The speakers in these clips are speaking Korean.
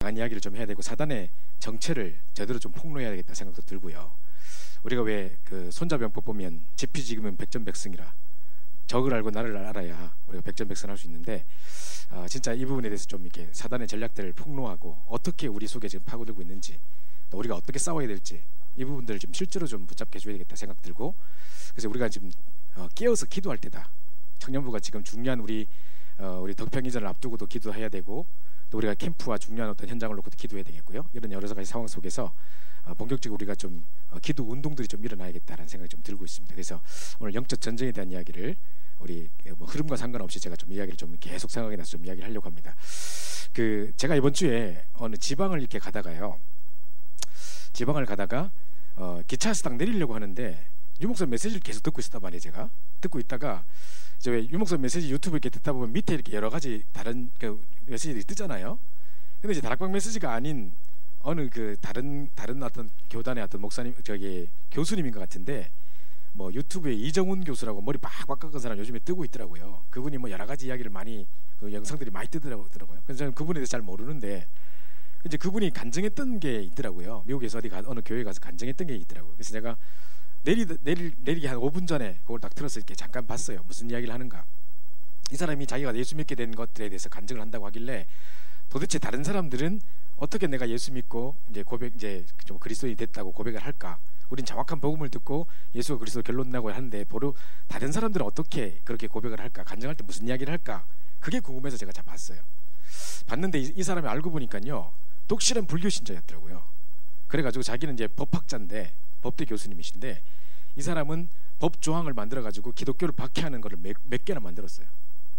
강한 이야기를 좀 해야 되고 사단의 정체를 제대로 좀 폭로해야 되겠다 생각도 들고요. 우리가 왜 그 손자병법 보면 지피지기면 백전백승이라 적을 알고 나를 알아야 우리가 백전백승할 수 있는데 진짜 이 부분에 대해서 좀 이렇게 사단의 전략들을 폭로하고 어떻게 우리 속에 지금 파고들고 있는지 또 우리가 어떻게 싸워야 될지 이 부분들을 좀 실제로 좀 붙잡게 해줘야 되겠다 생각 들고 그래서 우리가 지금 깨어서 기도할 때다. 청년부가 지금 중요한 우리 덕평 이전을 앞두고도 기도해야 되고 또 우리가 캠프와 중요한 어떤 현장을 놓고도 기도해야 되겠고요. 이런 여러 가지 상황 속에서 본격적으로 우리가 좀 기도 운동들이 좀 일어나야겠다라는 생각이 좀 들고 있습니다. 그래서 오늘 영적 전쟁에 대한 이야기를 우리 뭐 흐름과 상관없이 제가 좀 이야기를 좀 계속 생각이 나서 좀 이야기를 하려고 합니다. 제가 이번 주에 어느 지방을 이렇게 가다가요. 지방을 가다가 기차에서 딱 내리려고 하는데 유목사 메시지를 계속 듣고 있었단 말이에요. 제가 듣고 있다가 이제 왜 유목사 메시지 유튜브 이렇게 듣다 보면 밑에 이렇게 여러 가지 다른 그 메시지들이 뜨잖아요. 근데 이제 다락방 메시지가 아닌 어느 그 다른 어떤 교단의 어떤 목사님 교수님인 것 같은데 뭐 유튜브에 이정훈 교수라고 머리 빡빡 깎은 사람 요즘에 뜨고 있더라고요. 그분이 뭐 여러 가지 이야기를 많이 그 영상들이 많이 뜨더라고요. 그래서 저는 그분에 대해서 잘 모르는데 이제 그분이 간증했던 게 있더라고요. 미국에서 어느 교회 가서 간증했던 게 있더라고요. 그래서 제가 내리기 한 5분 전에 그걸 딱 틀어서 이렇게 잠깐 봤어요. 무슨 이야기를 하는가. 이 사람이 자기가 예수 믿게 된 것들에 대해서 간증을 한다고 하길래 도대체 다른 사람들은 어떻게 내가 예수 믿고 이제 좀 그리스도인이 됐다고 고백을 할까? 우린 정확한 복음을 듣고 예수가 그리스도 결론 나고 하는데 바로 다른 사람들은 어떻게 그렇게 고백을 할까? 간증할 때 무슨 이야기를 할까? 그게 궁금해서 제가 봤어요. 봤는데 이 사람이 알고 보니까요. 독실한 불교 신자였더라고요. 그래가지고 자기는 이제 법학자인데 법대 교수님이신데 이 사람은 법 조항을 만들어가지고 기독교를 박해하는 거를 몇 개나 만들었어요.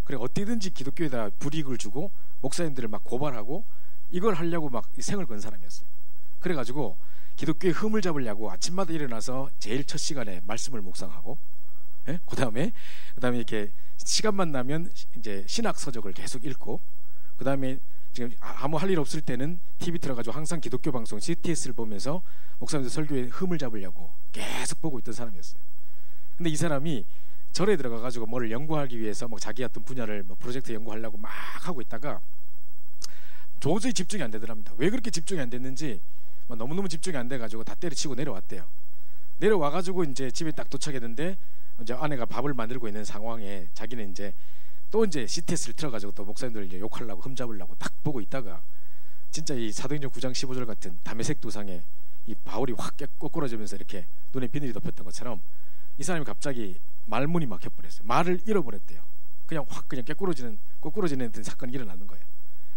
그래 어떻게든지 기독교에다 불이익을 주고 목사님들을 막 고발하고 이걸 하려고 막 생을 건 사람이었어요. 그래가지고 기독교의 흠을 잡으려고 아침마다 일어나서 제일 첫 시간에 말씀을 묵상하고, 예? 그다음에 이렇게 시간만 나면 이제 신학 서적을 계속 읽고, 그다음에 지금 아무 할 일 없을 때는 TV 틀어가지고 항상 기독교 방송 CTS를 보면서 목사님들 설교에 흠을 잡으려고 계속 보고 있던 사람이었어요. 근데 이 사람이 절에 들어가가지고 뭐를 연구하기 위해서 뭐 자기 어떤 분야를 뭐 프로젝트 연구하려고 막 하고 있다가 도저히 집중이 안 되더랍니다. 왜 그렇게 집중이 안 됐는지 너무너무 집중이 안 돼가지고 다 때려치고 내려왔대요. 내려와가지고 이제 집에 딱 도착했는데 이제 아내가 밥을 만들고 있는 상황에 자기는 이제 또 이제 CTS를 틀어가지고 또 목사님들 이제 욕하려고 흠잡으려고 딱 보고 있다가 진짜 이 사도행전 9장 15절 같은 담에색 도상에 이 바울이 확 꼬꾸라지면서 이렇게 눈에 비늘이 덮였던 것처럼 이 사람이 갑자기 말문이 막혀버렸어요. 말을 잃어버렸대요. 그냥 확 그냥 꼬꾸러지는 사건이 일어나는 거예요.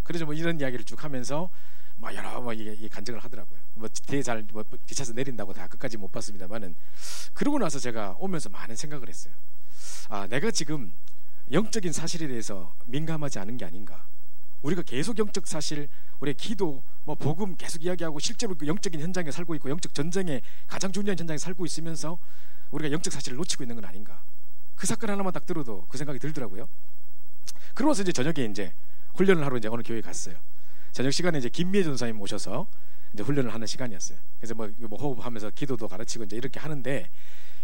그래서 뭐 이런 이야기를 쭉 하면서 막 여러 이게 간증을 하더라고요. 뭐 되게 잘 기차에서 내린다고 다 끝까지 못 봤습니다만은 그러고 나서 제가 오면서 많은 생각을 했어요. 내가 지금 영적인 사실에 대해서 민감하지 않은 게 아닌가. 우리가 계속 영적 사실, 우리의 기도, 뭐 복음 계속 이야기하고 실제로 그 영적인 현장에 살고 있고 영적 전쟁의 가장 중요한 현장에 살고 있으면서 우리가 영적 사실을 놓치고 있는 건 아닌가. 그 사건 하나만 딱 들어도 그 생각이 들더라고요. 그러면서 이제 저녁에 이제 훈련을 하러 이제 어느 교회에 갔어요. 저녁 시간에 이제 김미애 전사님 오셔서 이제 훈련을 하는 시간이었어요. 그래서 뭐 호흡하면서 기도도 가르치고 이제 이렇게 하는데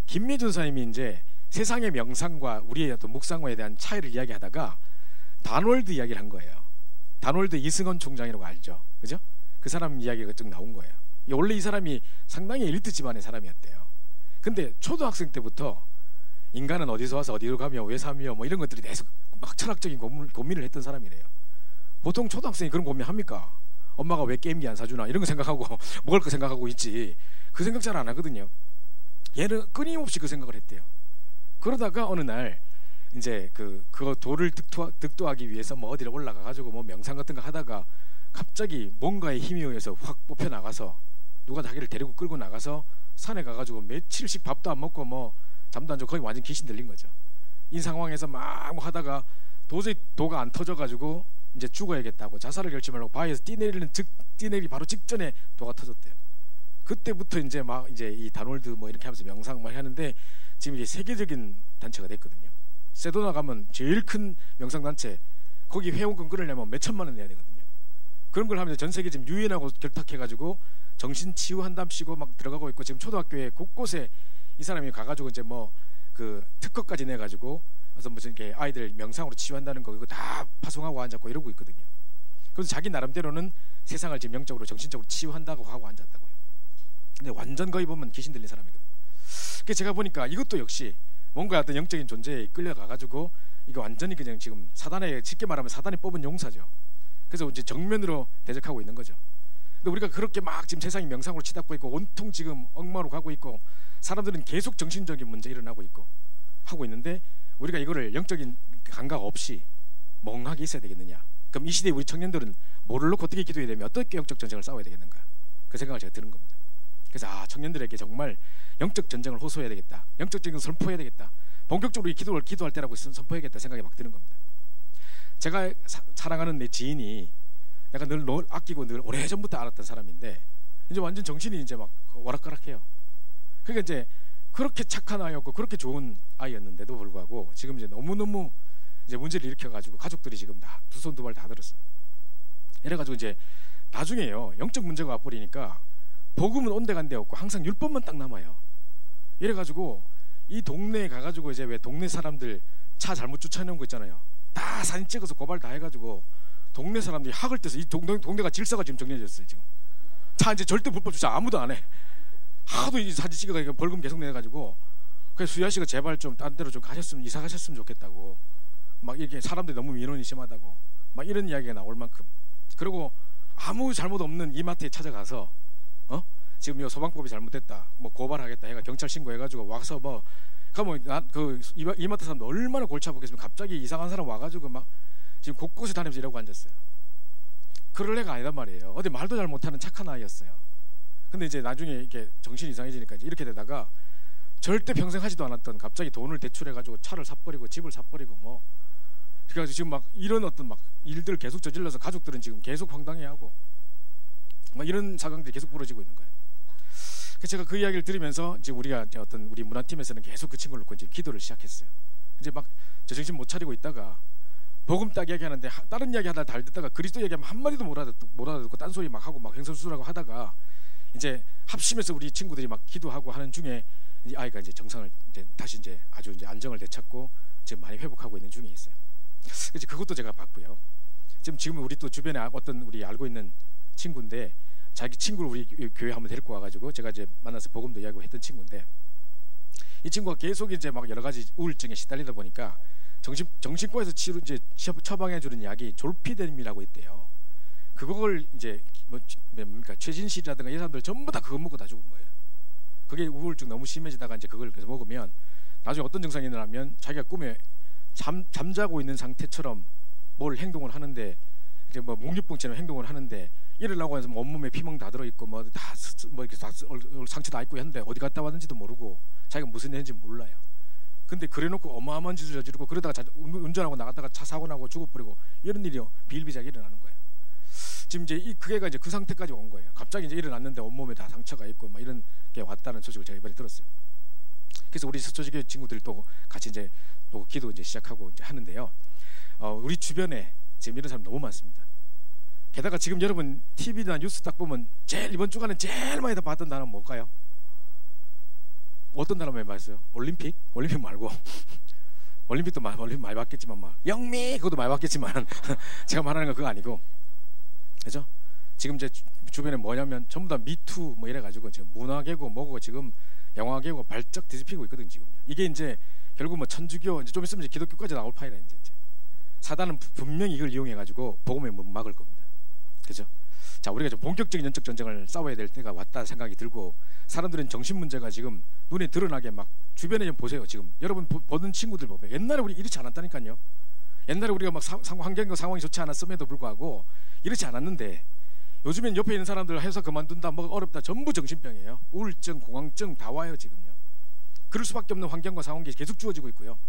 김미애 전사님이 이제 세상의 명상과 우리의 어떤 묵상과에 대한 차이를 이야기하다가 단월드 이야기를 한 거예요. 단월드 이승헌 총장이라고 알죠, 그죠? 그 사람 이야기가 쭉 나온 거예요. 원래 이 사람이 상당히 엘리트 집안의 사람이었대요. 근데 초등학생 때부터 인간은 어디서 와서 어디로 가며 왜 사며 뭐 이런 것들이 계속 막 철학적인 고민을 했던 사람이래요. 보통 초등학생이 그런 고민합니까? 엄마가 왜 게임기 안 사주나 이런 거 생각하고 먹을 거 생각하고 있지 그 생각 잘 안 하거든요. 얘는 끊임없이 그 생각을 했대요. 그러다가 어느 날 이제 그 도를 득도하기 위해서 뭐 어디를 올라가가지고 뭐 명상 같은 거 하다가 갑자기 뭔가의 힘에 의해서 확 뽑혀 나가서 누가 자기를 데리고 끌고 나가서 산에 가가지고 며칠씩 밥도 안 먹고 뭐 잠도 안 자고 거의 완전 귀신 들린 거죠. 이 상황에서 막 하다가 도저히 도가 안 터져가지고 이제 죽어야겠다고 자살을 결심하려고 바위에서 뛰내리기 바로 직전에 도가 터졌대요. 그때부터 이제 이 단월드 뭐 이렇게 하면서 명상 막 하는데 지금 이제 세계적인 단체가 됐거든요. 세도나 가면 제일 큰 명상 단체 거기 회원권 끊으려면 몇 천만 원 내야 되거든요. 그런 걸 하면서 전 세계 지금 유엔하고 결탁해가지고 정신 치유한답시고 막 들어가고 있고 지금 초등학교에 곳곳에 이 사람이 가가지고 이제 뭐 그 특허까지 내가지고 그래서 무슨 이렇게 아이들 명상으로 치유한다는 거 이거 다 파송하고 앉았고 이러고 있거든요. 그래서 자기 나름대로는 세상을 지금 영적으로 정신적으로 치유한다고 하고 앉았다고요. 근데 완전 거의 보면 귀신 들린 사람이거든요. 그래서 제가 보니까 이것도 역시 뭔가 어떤 영적인 존재에 끌려가가지고 이거 완전히 그냥 지금 사단에, 쉽게 말하면 사단이 뽑은 용사죠. 그래서 이제 정면으로 대적하고 있는 거죠. 근데 우리가 그렇게 막 지금 세상이 명상으로 치닫고 있고 온통 지금 엉망으로 가고 있고 사람들은 계속 정신적인 문제 일어나고 있고 하고 있는데 우리가 이거를 영적인 감각 없이 멍하게 있어야 되겠느냐? 그럼 이 시대에 우리 청년들은 뭐를 놓고 어떻게 기도해야 되며 어떻게 영적 전쟁을 싸워야 되겠는가? 그 생각을 제가 드는 겁니다. 그래서 청년들에게 정말 영적 전쟁을 호소해야 되겠다, 영적 전쟁을 선포해야 되겠다, 본격적으로 이 기도를 기도할 때라고 선포해야겠다 생각이 막 드는 겁니다. 제가 사랑하는 내 지인이 내가 늘 아끼고 늘 오래전부터 알았던 사람인데 이제 완전 정신이 이제 막 오락가락해요. 그러니까 이제 그렇게 착한 아이였고 그렇게 좋은 아이였는데도 불구하고 지금 이제 너무너무 이제 문제를 일으켜가지고 가족들이 지금 다 두 손 두 발 다 들었어요. 이래가지고 이제 나중에요 영적 문제가 와버리니까 복음은 온데간데 없고 항상 율법만 딱 남아요. 이래가지고 이 동네에 가가지고 이제 왜 동네 사람들 차 잘못 주차해놓은 거 있잖아요. 다 사진 찍어서 고발 다 해가지고 동네 사람들이 학을 떼서 이 동네가 질서가 지금 정리해졌어요. 지금 차 이제 절대 불법 주차 아무도 안 해. 하도 이 사진 찍어가지고 벌금 계속 내가지고 그래서 수야 씨가 제발 좀 딴 데로 좀 가셨으면 이사 가셨으면 좋겠다고 막 이렇게 사람들이 너무 민원이 심하다고 막 이런 이야기가 나올 만큼 그리고 아무 잘못 없는 이마트에 찾아가서 지금 이 소방법이 잘못됐다 뭐 고발하겠다 해가 경찰 신고해가지고 와서 뭐 그 이마트 사람들 얼마나 골치 아프겠으면 갑자기 이상한 사람 와가지고 막 지금 곳곳에 다니면서 이러고 앉았어요. 그럴 애가 아니단 말이에요. 어디 말도 잘 못하는 착한 아이였어요. 근데 이제 나중에 이렇게 정신이 이상해지니까 이제 이렇게 되다가 절대 평생 하지도 않았던 갑자기 돈을 대출해가지고 차를 사버리고 집을 사버리고 뭐 그래가지고 지금 막 이런 어떤 막 일들 계속 저질러서 가족들은 지금 계속 황당해하고 막 이런 상황들이 계속 벌어지고 있는 거예요. 그래서 제가 그 이야기를 들으면서 이제 우리가 이제 어떤 우리 문화팀에서는 계속 그 친구를 놓고 이제 기도를 시작했어요. 이제 막 저 정신 못 차리고 있다가 복음 딱 이야기하는데 다른 이야기 하다 달 듣다가 그리스도 얘기하면 한 마디도 못 알아듣고 딴소리 막 하고 막 횡설수설하고 하다가 이제 합심해서 우리 친구들이 막 기도하고 하는 중에 이제 아이가 이제 정상을 이제 다시 이제 아주 이제 안정을 되찾고 지금 많이 회복하고 있는 중에 있어요. 그래서 그것도 제가 봤고요. 지금 우리 또 주변에 어떤 우리 알고 있는 친구인데 자기 친구를 우리 교회 한번 데리고 와가지고 제가 이제 만나서 복음도 이야기하고 했던 친구인데 이 친구가 계속 이제 막 여러 가지 우울증에 시달리다 보니까 정신과에서 이제 처방해 주는 약이 졸피뎀이라고 있대요. 그걸 이제 뭡니까 최진실이라든가 이 사람들 전부 다 그거 먹고 다 죽은 거예요. 그게 우울증 너무 심해지다가 이제 그걸 계속 먹으면 나중에 어떤 증상이 일어나면 자기가 꿈에 잠자고 있는 상태처럼 뭘 행동을 하는데 이제 뭐 묵육병처럼 행동을 하는데 일어나고 해서 온몸에 피멍 다 들어 있고 뭐 이렇게 다 상처 다 있고 했는데 어디 갔다 왔는지도 모르고 자기가 무슨 일인지 몰라요. 근데 그래놓고 어마어마한 짓을 저지르고 그러다가 운전하고 나갔다가 차 사고 나고 죽어버리고 이런 일이 비일비재하게 일어나는 거예요. 지금 이제 그 애가 이제 그 상태까지 온 거예요. 갑자기 이제 일어났는데 온몸에 다 상처가 있고 막 이런 게 왔다는 소식을 제가 이번에 들었어요. 그래서 우리 서초지교 친구들도 같이 이제 또 기도 이제 시작하고 이제 하는데요. 우리 주변에 지금 이런 사람 너무 많습니다. 게다가 지금 여러분 TV나 뉴스 딱 보면 이번 주간에 제일 많이 봤던 단어는 뭘까요? 어떤 단어 많이 봤어요? 올림픽 말고 올림픽도 많이 봤겠지만 막 영미 그것도 많이 봤겠지만 제가 말하는 건 그거 아니고 그죠? 지금 제 주변에 뭐냐면 전부 다 미투 뭐 이래가지고 지금 문화계고 뭐고 지금 영화계고 발작 뒤집히고 있거든요. 지금요. 이게 이제 결국 뭐 천주교 이제 좀 있으면 이제 기독교까지 나올 파이라 이제 사단은 분명히 이걸 이용해가지고 복음의 못 막을 겁니다. 그죠? 자, 우리가 좀 본격적인 영적 전쟁을 싸워야 될 때가 왔다 생각이 들고 사람들은 정신 문제가 지금 눈에 드러나게 막 주변에 좀 보세요. 지금 여러분 보는 친구들 보면 옛날에 우리 이렇지 않았다니까요. 옛날에 우리가 막 환경과 상황이 좋지 않았음에도 불구하고 이렇지 않았는데 요즘엔 옆에 있는 사람들 회사 그만둔다 뭐 어렵다 전부 정신병이에요. 우울증, 공황증 다 와요 지금요. 그럴 수밖에 없는 환경과 상황이 계속 주어지고 있고요.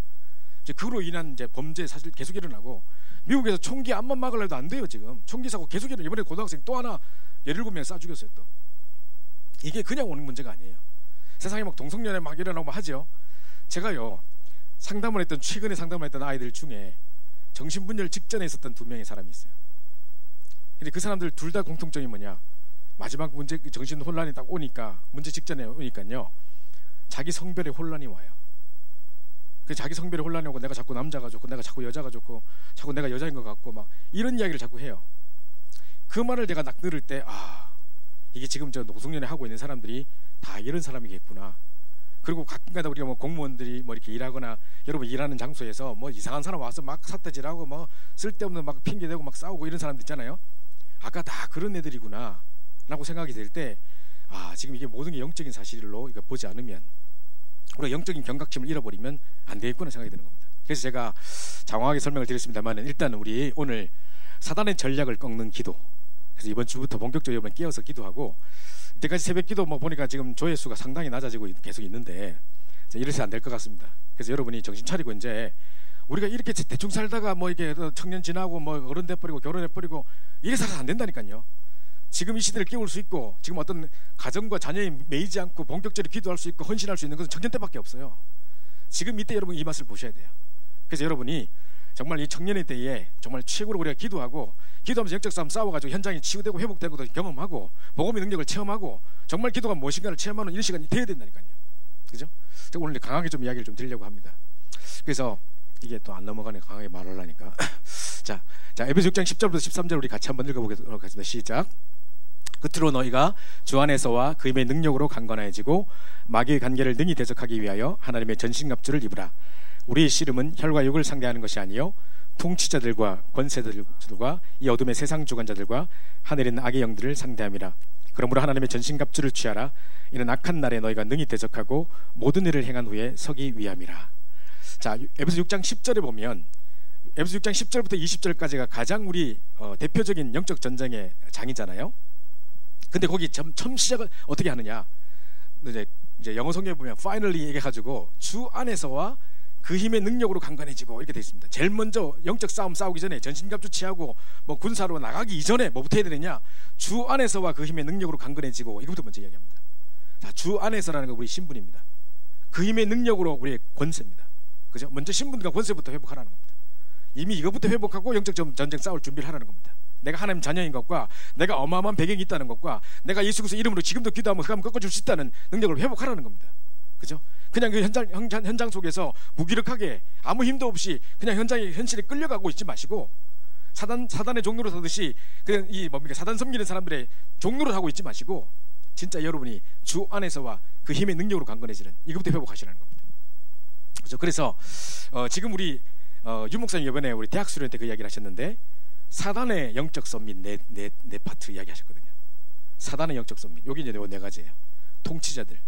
이제 그로 인한 이제 범죄 사실 계속 일어나고 미국에서 총기 암만 막으려 해도 안 돼요. 지금 총기 사고 계속 일어나. 이번에 고등학생 또 하나 17명 쏴 죽였어요. 또 이게 그냥 오는 문제가 아니에요. 세상에 막 동성연애 막 일어나고 하죠. 제가요 최근에 상담을 했던 아이들 중에 정신분열 직전에 있었던 2명의 사람이 있어요. 근데 그 사람들 둘 다 공통점이 뭐냐, 마지막 문제 정신 혼란이 딱 오니까 문제 직전에 오니까요 자기 성별의 혼란이 와요. 그 자기 성별의 혼란이 오고 내가 자꾸 남자가 좋고 내가 자꾸 여자가 좋고 자꾸 내가 여자인 것 같고 막 이런 이야기를 자꾸 해요. 그 말을 제가 딱 들을 때 이게 지금 저 노숙련에 하고 있는 사람들이 다 이런 사람이겠구나. 그리고 가끔가다 우리가 뭐 공무원들이 뭐 이렇게 일하거나 여러분 일하는 장소에서 뭐 이상한 사람 와서 막 삿대질하고 뭐 쓸데없는 막 핑계대고 막 싸우고 이런 사람들 있잖아요. 아까 다 그런 애들이구나 라고 생각이 될 때 지금 이게 모든 게 영적인 사실로 이거 보지 않으면 우리가 영적인 경각심을 잃어버리면 안 되겠구나 생각이 드는 겁니다. 그래서 제가 장황하게 설명을 드렸습니다만 일단 우리 오늘 사단의 전략을 꺾는 기도, 그래서 이번 주부터 본격적으로 여러분 깨어서 기도하고, 이때까지 새벽 기도 뭐 보니까 지금 조회수가 상당히 낮아지고 계속 있는데 이래서 안 될 것 같습니다. 그래서 여러분이 정신 차리고 이제 우리가 이렇게 대충 살다가 뭐 이게 청년 지나고 뭐 어른 돼버리고 결혼해버리고 이래 살아서 안 된다니까요. 지금 이 시대를 깨울 수 있고 지금 어떤 가정과 자녀에 매이지 않고 본격적으로 기도할 수 있고 헌신할 수 있는 것은 청년 때밖에 없어요. 지금 이때 여러분 이 맛을 보셔야 돼요. 그래서 여러분이 정말 이 청년의 때에 정말 최고로 우리가 기도하면서 영적 싸움 싸워가지고 현장이 치유되고 회복되는 것도 경험하고 복음의 능력을 체험하고 정말 기도가 무엇인가를 체험하는 이런 시간이 돼야 된다니까요. 그죠? 제가 오늘 강하게 좀 이야기를 좀 드리려고 합니다. 그래서 이게 또 안 넘어가네, 강하게 말하려니까. 자, 에베소 6장 10절부터 13절 우리 같이 한번 읽어보도록 하겠습니다. 시작. 끝으로 너희가 주 안에서와 그 힘의 능력으로 강건해지고 마귀의 관계를 능히 대적하기 위하여 하나님의 전신갑주를 입으라. 우리의 씨름은 혈과 육을 상대하는 것이 아니요 통치자들과 권세들과 이 어둠의 세상 주관자들과 하늘에 있는 악의 영들을 상대함이라. 그러므로 하나님의 전신갑주를 취하라. 이는 악한 날에 너희가 능히 대적하고 모든 일을 행한 후에 서기 위함이라. 자, 에베소 6장 10절에 보면 에베소 6장 10절부터 20절까지가 가장 우리 대표적인 영적 전쟁의 장이잖아요. 근데 거기 처음 시작을 어떻게 하느냐, 이제 영어 성경에 보면 finally 얘기해가지고 주 안에서와 그 힘의 능력으로 강건해지고 이렇게 되어 있습니다. 제일 먼저 영적 싸움 싸우기 전에 전신갑주 취하고 뭐 군사로 나가기 이전에 뭐부터 해야 되느냐, 주 안에서와 그 힘의 능력으로 강건해지고 이것부터 먼저 이야기합니다. 자, 주 안에서라는 건 우리 신분입니다. 그 힘의 능력으로 우리의 권세입니다. 그죠? 먼저 신분과 권세부터 회복하라는 겁니다. 이미 이것부터 회복하고 영적 전쟁 싸울 준비를 하라는 겁니다. 내가 하나님 자녀인 것과 내가 어마어마한 배경이 있다는 것과 내가 예수 그리스도 이름으로 지금도 기도하면 흑암을 꺾어줄 수 있다는 능력을 회복하라는 겁니다. 그죠? 그냥 그 현장 속에서 무기력하게 아무 힘도 없이 그냥 현실에 끌려가고 있지 마시고 사단의 종로로 서듯이 그냥 사단 섬기는 사람들의 종로로 하고 있지 마시고 진짜 여러분이 주 안에서와 그 힘의 능력으로 강건해지는 이것부터 회복하시라는 겁니다. 그죠? 그래서 지금 우리 윤 목사님 이번에 우리 대학 수련 때 그 이야기를 하셨는데 사단의 영적 썸밋 네 파트 이야기하셨거든요. 사단의 영적 썸밋 여기 이제 네 가지예요. 통치자들,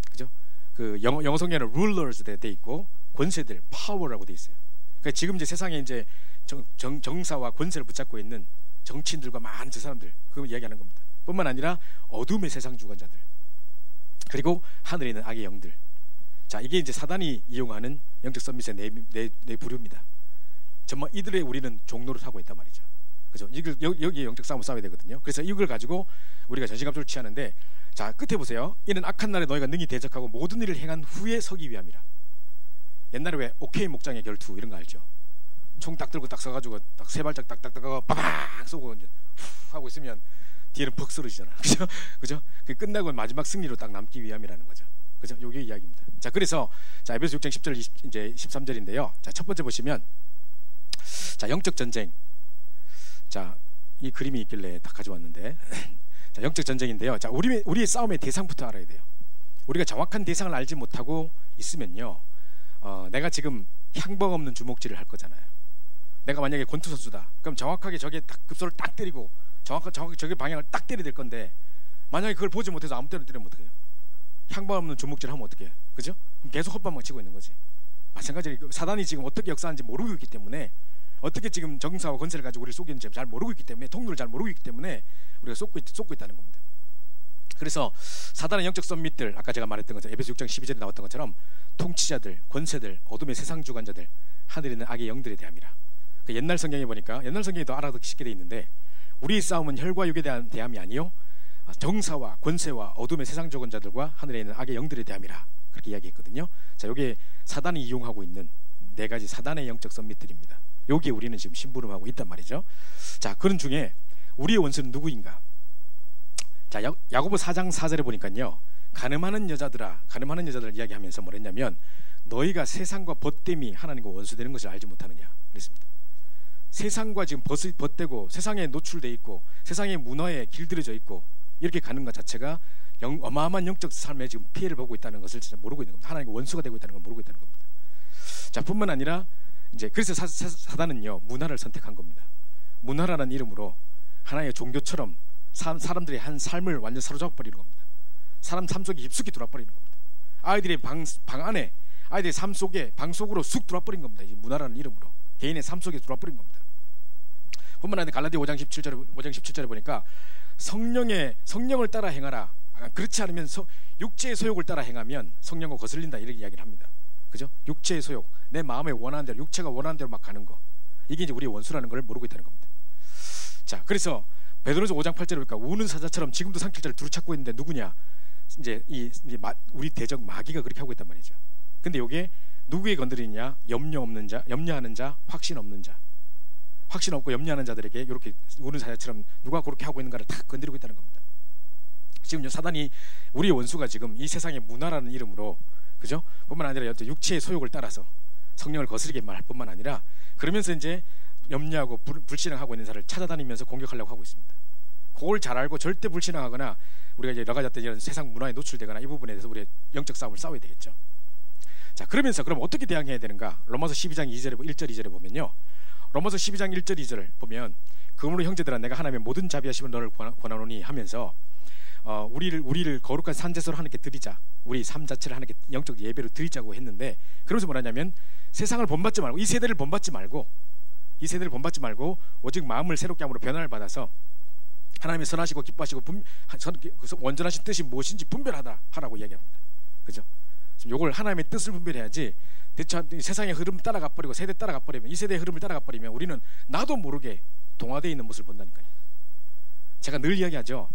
그죠? 그 영어 성경에는 rulers 돼 있고 권세들 power라고 돼 있어요. 그러니까 지금 이제 세상에 이제 정사와 권세를 붙잡고 있는 정치인들과 많은 저 사람들 그걸 이야기하는 겁니다. 뿐만 아니라 어둠의 세상 주관자들 그리고 하늘에 있는 악의 영들. 자, 이게 이제 사단이 이용하는 영적 썸밋의 네 부류입니다. 정말 이들의 우리는 종로를 하고 있단 말이죠. 그죠? 여기에 영적 싸움을 싸워야 되거든요. 그래서 이걸 가지고 우리가 전신갑주를 취하는데, 자, 끝에 보세요. 이는 악한 날에 너희가 능히 대적하고 모든 일을 행한 후에 서기 위함이라. 옛날에 왜 오케이 목장의 결투 이런 거 알죠? 총 딱 들고 딱 서가지고 딱 세 발짝 딱딱딱 하고 빠방 쏘고 이제 후 하고 있으면 뒤에는 퍽 쓰러지잖아. 그죠? 그죠? 그 끝나고 마지막 승리로 딱 남기 위함이라는 거죠. 그죠? 요게 이야기입니다. 자, 그래서 자, 에베소 6장 10절 이제 13절인데요. 자, 첫 번째 보시면 자, 영적 전쟁. 자, 이 그림이 있길래 딱 가져왔는데 자, 영적 전쟁인데요. 자, 우리의 싸움의 대상부터 알아야 돼요. 우리가 정확한 대상을 알지 못하고 있으면요, 내가 지금 향방 없는 주먹질을 할 거잖아요. 내가 만약에 권투 선수다. 그럼 정확하게 저게 딱 급소를 딱 때리고 정확하게 저게 방향을 딱 때려야 될 건데, 만약에 그걸 보지 못해서 아무 때나 때리면 어떡해요? 향방 없는 주먹질 하면 어떡해요? 그죠? 그럼 계속 헛방망 치고 있는 거지. 마찬가지로 사단이 지금 어떻게 역사하는지 모르고 있기 때문에, 어떻게 지금 정사와 권세를 가지고 우리를 속이는지 잘 모르고 있기 때문에, 통로를 잘 모르고 있기 때문에 우리가 쏟고 있다는 겁니다. 그래서 사단의 영적 썸밋들, 아까 제가 말했던 것처럼 에베소 6장 12절에 나왔던 것처럼 통치자들, 권세들, 어둠의 세상 주관자들, 하늘에 있는 악의 영들에 대함이라. 그 옛날 성경에 보니까, 옛날 성경이 더 알아듣기 쉽게 돼 있는데, 우리의 싸움은 혈과 육에 대한 대함이 아니요 정사와 권세와 어둠의 세상 주관자들과 하늘에 있는 악의 영들에 대함이라, 그렇게 이야기했거든요. 자, 요게 사단이 이용하고 있는 네 가지 사단의 영적 썸밋들입니다. 여기에 우리는 지금 심부름하고 있단 말이죠. 자, 그런 중에 우리의 원수는 누구인가? 자, 야고보 4장 4절에 보니까요, 가늠하는 여자들을 이야기하면서 뭐랬냐면, 너희가 세상과 벗됨이 하나님과 원수되는 것을 알지 못하느냐 그랬습니다. 세상과 지금 벗대고 세상에 노출돼 있고 세상의 문화에 길들여져 있고 이렇게 가는 것 자체가 어마어마한 영적 삶에 지금 피해를 보고 있다는 것을 진짜 모르고 있는 겁니다. 하나님과 원수가 되고 있다는 걸 모르고 있다는 겁니다. 자, 뿐만 아니라 이제 그래서 사단은요 문화를 선택한 겁니다. 문화라는 이름으로 하나의 종교처럼 사람들의 한 삶을 완전 사로잡아 버리는 겁니다. 사람 삶 속에 깊숙이 들어와 버리는 겁니다. 아이들의 방 안에 아이들의 삶 속에 방 속으로 쑥 들어와 버린 겁니다. 이 문화라는 이름으로 개인의 삶 속에 들어와 버린 겁니다. 뿐만 아니라 갈라디아 5장 17절에 보니까 성령을 따라 행하라. 그렇지 않으면 육체의 소욕을 따라 행하면 성령과 거슬린다 이렇게 이야기를 합니다. 그죠? 육체의 소욕, 내 마음에 원하는 대로 육체가 원하는 대로 막 가는 거, 이게 이제 우리의 원수라는 걸 모르고 있다는 겁니다. 자, 그래서 베드로서 5장 8절에 보니까 우는 사자처럼 지금도 상킬자를 두루찾고 있는데 누구냐? 이제 우리 대적 마귀가 그렇게 하고 있단 말이죠. 근데 이게 누구에 건드리냐? 염려하는 자, 확신 없는 자. 확신 없고 염려하는 자들에게 이렇게 우는 사자처럼 누가 그렇게 하고 있는가를 다 건드리고 있다는 겁니다. 지금 사단이 우리의 원수가 지금 이 세상의 문화라는 이름으로, 그죠? 뿐만 아니라 육체의 소욕을 따라서 성령을 거스르게 할 뿐만 아니라 그러면서 이제 염려하고 불신앙하고 있는 사람을 찾아다니면서 공격하려고 하고 있습니다. 그걸 잘 알고 절대 불신앙하거나 우리가 이제 러가졌던 이런 세상 문화에 노출되거나 이 부분에 대해서 우리의 영적 싸움을 싸워야 되겠죠. 자, 그러면서 그럼 어떻게 대항해야 되는가? 로마서 12장 1절 2절에 보면요, 로마서 12장 1절 2절을 보면 그러므로 형제들아 내가 하나님의 모든 자비하심을 너를 권하노니 하면서 우리를 거룩한 산제소로 하나님께 드리자, 우리 삶 자체를 하나님께 영적 예배로 드리자고 했는데, 그러면서 뭐라냐면 세상을 본받지 말고 이 세대를 본받지 말고 오직 마음을 새롭게 함으로 변화를 받아서 하나님의 선하시고 기뻐하시고 온전하신 뜻이 무엇인지 분별하라고 이야기합니다. 그죠? 요걸 하나님의 뜻을 분별해야지 대체 세상의 흐름 따라가 버리고 세대 따라가 버리면, 이 세대의 흐름을 따라가 버리면 우리는 나도 모르게 동화되어 있는 모습을 본다니까요. 제가 늘 이야기하죠.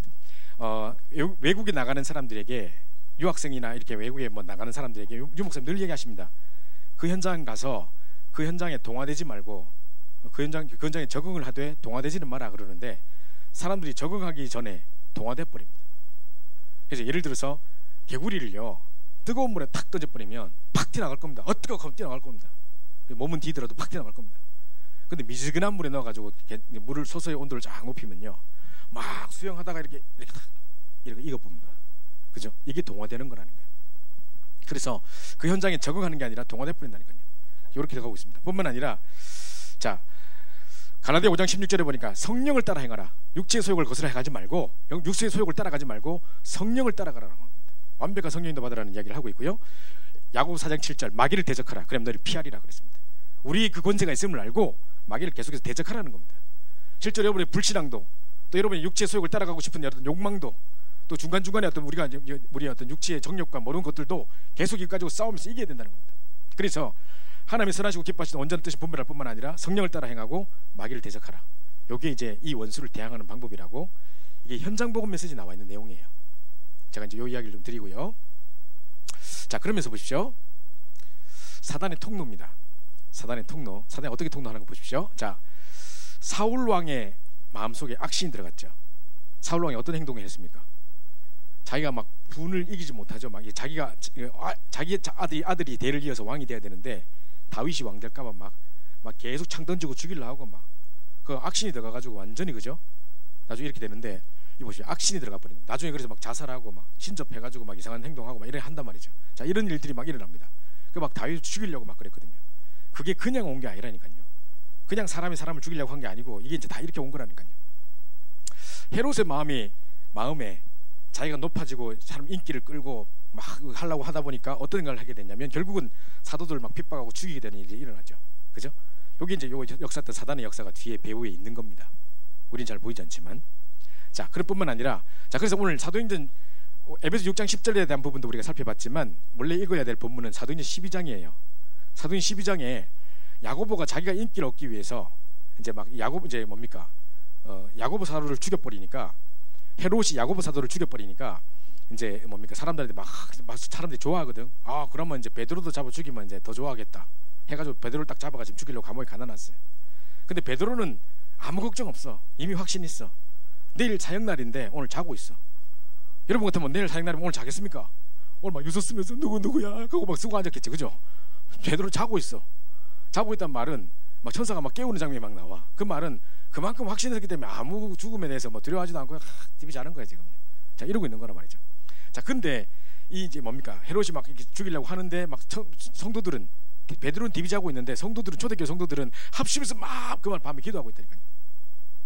외국에 나가는 사람들에게, 유학생이나 이렇게 외국에 나가는 사람들에게 유 목사님 늘 얘기하십니다. 그 현장 가서 그 현장에 동화되지 말고 그 현장에 적응을 하되 동화되지는 마라 그러는데, 사람들이 적응하기 전에 동화돼 버립니다. 그래서 예를 들어서 개구리를요 뜨거운 물에 탁 던져버리면 팍 튀어나갈 겁니다. 뜨거워 튀어나갈 겁니다. 몸은 디더라도 팍 튀어나갈 겁니다. 근데 미지근한 물에 넣어가지고 물을 소서의 온도를 쫙 높이면요 막 수영하다가 이렇게 익어봅니다. 그죠? 이게 동화되는 거라는 거예요. 그래서 그 현장에 적응하는 게 아니라 동화돼 버린다니까요. 이렇게 가고 있습니다. 뿐만 아니라 자, 갈라디아 5장 16절에 보니까 성령을 따라 행하라. 육체의 소욕을 거스려 행하지 말고, 육체의 소욕을 따라가지 말고 성령을 따라가라는 겁니다. 완벽한 성령인도 받으라는 이야기를 하고 있고요. 야고보 4장 7절 마귀를 대적하라. 그럼 너를 피하리라 그랬습니다. 우리 그 권세가 있음을 알고 마귀를 계속해서 대적하라는 겁니다. 실제로 여러분의 불신앙도, 또 여러분의 육체의 소욕을 따라가고 싶은 어떤 욕망도, 또 중간중간에 어떤 우리의 어떤 육체의 정욕과 모르는 것들도 계속 이거 가지고 싸우면서 이겨야 된다는 겁니다. 그래서 하나님의 선하시고 기뻐하시는 온전한 뜻이 분별할 뿐만 아니라 성령을 따라 행하고 마귀를 대적하라. 이게 이제 이 원수를 대항하는 방법이라고, 이게 현장 복음 메시지 나와 있는 내용이에요. 제가 이제 이 이야기를 좀 드리고요. 자, 그러면서 보십시오. 사단의 통로입니다. 사단의 통로. 사단이 어떻게 통로하는 거 보십시오. 자, 사울 왕의 마음속에 악신이 들어갔죠. 사울 왕이 어떤 행동을 했습니까? 자기가 막 분을 이기지 못하죠. 막 자기 아들이 대를 이어서 왕이 돼야 되는데 다윗이 왕 될까봐 막 계속 창 던지고 죽이려 하고 막 그 악신이 들어가가지고 완전히, 그죠? 나중에 이렇게 되는데 이 보시죠. 악신이 들어가 버린 겁니다. 나중에 그래서 막 자살하고 막 신접해가지고 막 이상한 행동하고 막 이래 한단 말이죠. 자, 이런 일들이 막 일어납니다. 그 막 다윗을 죽이려고 막 그랬거든요. 그게 그냥 온 게 아니라니까요. 그냥 사람이 사람을 죽이려고 한 게 아니고 이게 이제 다 이렇게 온 거라니까요. 헤롯의 마음에 자기가 높아지고 사람 인기를 끌고 막 하려고 하다 보니까 어떤 걸 하게 됐냐면 결국은 사도들을 막 핍박하고 죽이게 되는 일이 일어나죠. 그죠? 여기 이제 요 역사때 사단의 역사가 뒤에 배후에 있는 겁니다. 우린 잘 보이지 않지만. 자, 그럴 뿐만 아니라, 자, 그래서 오늘 사도행전 에베소 6장 10절에 대한 부분도 우리가 살펴봤지만 원래 읽어야 될 본문은 사도행전 12장이에요. 사도행전 12장에 야고보가 자기가 인기를 얻기 위해서 이제 막 야고보 사도를 죽여버리니까, 헤롯이 야고보 사도를 죽여버리니까 이제 사람들한테 막 사람들이 좋아하거든. 아, 그러면 이제 베드로도 잡아 죽이면 이제 더 좋아하겠다 해가지고 베드로를 딱 잡아가지고 죽이려고 감옥에 가둬놨어요. 근데 베드로는 아무 걱정 없어. 이미 확신 있어. 내일 사형날인데 오늘 자고 있어. 여러분 같으면 내일 사형날이면 오늘 자겠습니까? 오늘 막 유서 쓰면서 누구야 하고 막 쓰고 앉았겠지, 그죠? 베드로 자고 있어. 자고 있단 말은 막 천사가 막 깨우는 장면이 막 나와. 그 말은 그만큼 확신했기 때문에 아무 죽음에 대해서 뭐 두려워하지도 않고 집이 자는 거야 지금. 자, 이러고 있는 거란 말이죠. 자, 근데 이 이제 뭡니까? 헤롯이 막 이렇게 죽이려고 하는데 막 성도들은, 베드로는 디비 자고 있는데 성도들은, 초대교회 성도들은 합심해서 막 그 말 밤에 기도하고 있다니까요.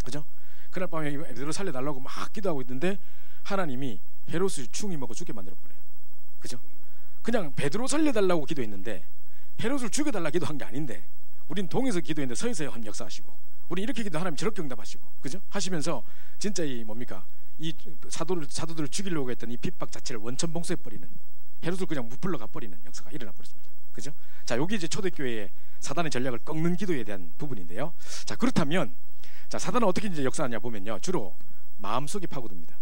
그죠? 그날 밤에 베드로 살려달라고 막 기도하고 있는데 하나님이 헤롯을 충이 먹고 죽게 만들어 버려요. 그죠? 그냥 베드로 살려달라고 기도했는데 헤롯을 죽여달라 기도한 게 아닌데, 우린 동에서 기도했는데 서에서 하나님 역사하시고, 우리 이렇게 기도 하나님 저렇게 응답하시고, 그죠? 하시면서 진짜 이 뭡니까? 이 사도들을 죽이려고 했던 이 핍박 자체를 원천 봉쇄해 버리는, 헤롯을 그냥 무풀러 가버리는 역사가 일어나 버렸습니다. 그죠? 자, 여기 이제 초대교회의 사단의 전략을 꺾는 기도에 대한 부분인데요. 자, 그렇다면 자, 사단은 어떻게 이제 역사하냐 보면요, 주로 마음속에 파고듭니다.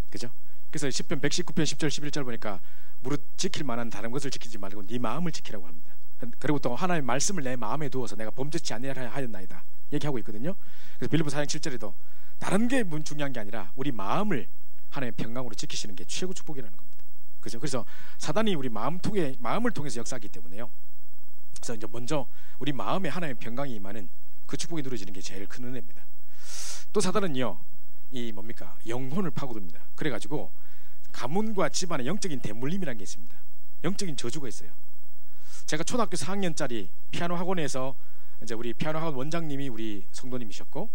그죠? 그래서 시편 119편 10절 11절 보니까 무릇 지킬 만한 다른 것을 지키지 말고 네 마음을 지키라고 합니다. 그리고 또 하나님의 말씀을 내 마음에 두어서 내가 범죄치 아니하려 하였나이다 얘기하고 있거든요. 그래서 빌립보 4장 7절에도 다른 게 중요한 게 아니라 우리 마음을 하나님의 평강으로 지키시는 게 최고 축복이라는 겁니다. 그죠? 그래서 사단이 우리 마음을 통해서 역사하기 때문에요. 그래서 이제 먼저 우리 마음에 하나님의 평강이 임하는 그 축복이 누려지는 게 제일 큰 은혜입니다. 또 사단은요, 이 뭡니까? 영혼을 파고듭니다. 그래가지고 가문과 집안의 영적인 대물림이라는 게 있습니다. 영적인 저주가 있어요. 제가 초등학교 4학년짜리 피아노 학원에서 이제 우리 피아노 학원 원장님이 우리 성도님이셨고,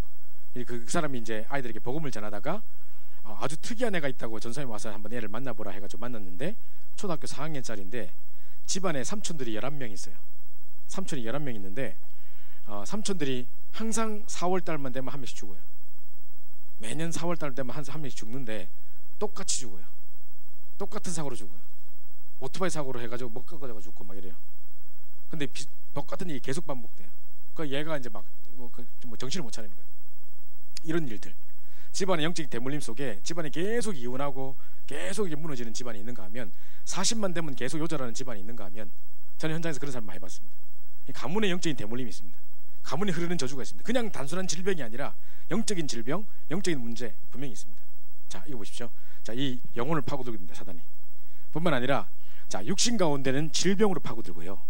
그 사람이 이제 아이들에게 복음을 전하다가 아주 특이한 애가 있다고 전사님 와서 한번 애를 만나보라 해가지고 만났는데, 초등학교 4학년짜리인데 집안에 삼촌들이 11명 있어요. 삼촌이 11명 있는데 삼촌들이 항상 4월달만 되면 한 명씩 죽어요. 매년 4월달 되면 한 명씩 죽는데 똑같이 죽어요. 똑같은 사고로 죽어요. 오토바이 사고로 해가지고 목 꺾어져가 죽고 막 이래요. 근데 똑같은 일이 계속 반복돼요. 그 얘가 이제 막 정신을 못 차리는 거예요. 이런 일들, 집안의 영적인 대물림 속에 집안이 계속 이혼하고 계속 이제 무너지는 집안이 있는가 하면, 40만 되면 계속 요절하는 집안이 있는가 하면, 저는 현장에서 그런 사람 많이 봤습니다. 가문의 영적인 대물림이 있습니다. 가문에 흐르는 저주가 있습니다. 그냥 단순한 질병이 아니라 영적인 질병, 영적인 문제 분명히 있습니다. 자, 이거 보십시오. 자, 이 영혼을 파고들입니다, 사단이. 뿐만 아니라 자, 육신 가운데는 질병으로 파고들고요.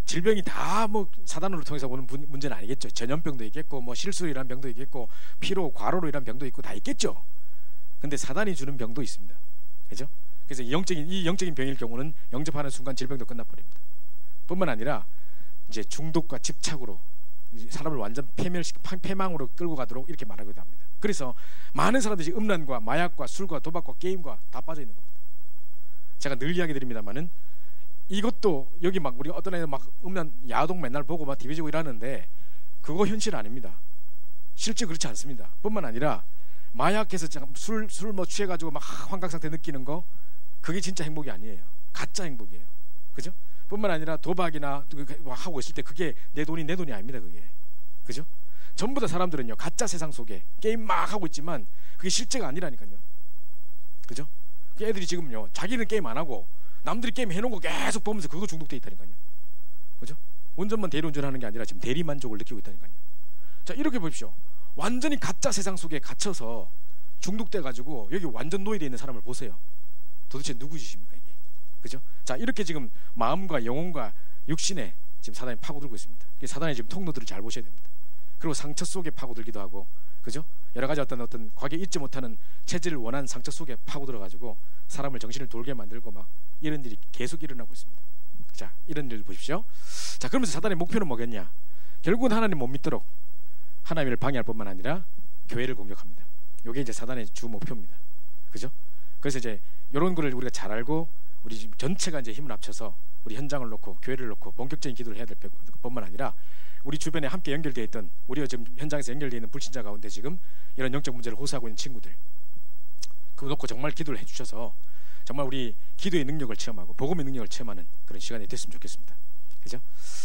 질병이 다 뭐 사단으로 통해서 오는 문제는 아니겠죠. 전염병도 있겠고, 뭐 실수로 일어난 병도 있겠고, 피로 과로로 일어난 병도 있고 다 있겠죠. 근데 사단이 주는 병도 있습니다. 그죠? 그래서 이 영적인 병일 경우는 영접하는 순간 질병도 끝나버립니다. 뿐만 아니라 이제 중독과 집착으로 사람을 완전 패망으로 끌고 가도록 이렇게 말하기도 합니다. 그래서 많은 사람들이 음란과 마약과 술과 도박과 게임과 다 빠져 있는 겁니다. 제가 늘 이야기 드립니다만은, 이것도 여기 막 우리 어떤 애들 막 음란 야동 맨날 보고 막 디비지고 이러는데 그거 현실 아닙니다. 실제 그렇지 않습니다. 뿐만 아니라 마약해서 술 뭐 취해가지고 막 환각 상태 느끼는 거, 그게 진짜 행복이 아니에요. 가짜 행복이에요. 그죠? 뿐만 아니라 도박이나 하고 있을 때 그게 내 돈이 아닙니다. 그게. 그죠? 전부 다 사람들은요, 가짜 세상 속에 게임 막 하고 있지만 그게 실제가 아니라니까요. 그죠? 애들이 지금요, 자기는 게임 안 하고 남들이 게임 해놓은 거 계속 보면서 그거 중독돼 있다니까요. 그죠? 운전만 대리운전하는 게 아니라 지금 대리 만족을 느끼고 있다니까요. 자, 이렇게 보십시오. 완전히 가짜 세상 속에 갇혀서 중독돼 가지고 여기 완전 노예되어 있는 사람을 보세요. 도대체 누구 짓입니까 이게? 그죠? 자, 이렇게 지금 마음과 영혼과 육신에 지금 사단이 파고들고 있습니다. 사단의 지금 통로들을 잘 보셔야 됩니다. 그리고 상처 속에 파고들기도 하고, 그죠? 여러 가지 어떤 과거에 잊지 못하는 체질을 원한 상처 속에 파고들어 가지고 사람을 정신을 돌게 만들고 막 이런 일이 계속 일어나고 있습니다. 자, 이런 일 보십시오. 자, 그러면서 사단의 목표는 뭐겠냐? 결국은 하나님 못 믿도록 하나님을 방해할 뿐만 아니라 교회를 공격합니다. 이게 이제 사단의 주 목표입니다. 그죠? 그래서 이제 이런 거를 우리가 잘 알고 우리 지금 전체가 이제 힘을 합쳐서 우리 현장을 놓고 교회를 놓고 본격적인 기도를 해야 될 뿐만 아니라 우리 주변에 함께 연결되어 있던, 우리가 지금 현장에서 연결되어 있는 불신자 가운데 지금 이런 영적 문제를 호소하고 있는 친구들, 그거 놓고 정말 기도를 해주셔서 정말 우리 기도의 능력을 체험하고 복음의 능력을 체험하는 그런 시간이 됐으면 좋겠습니다. 그죠?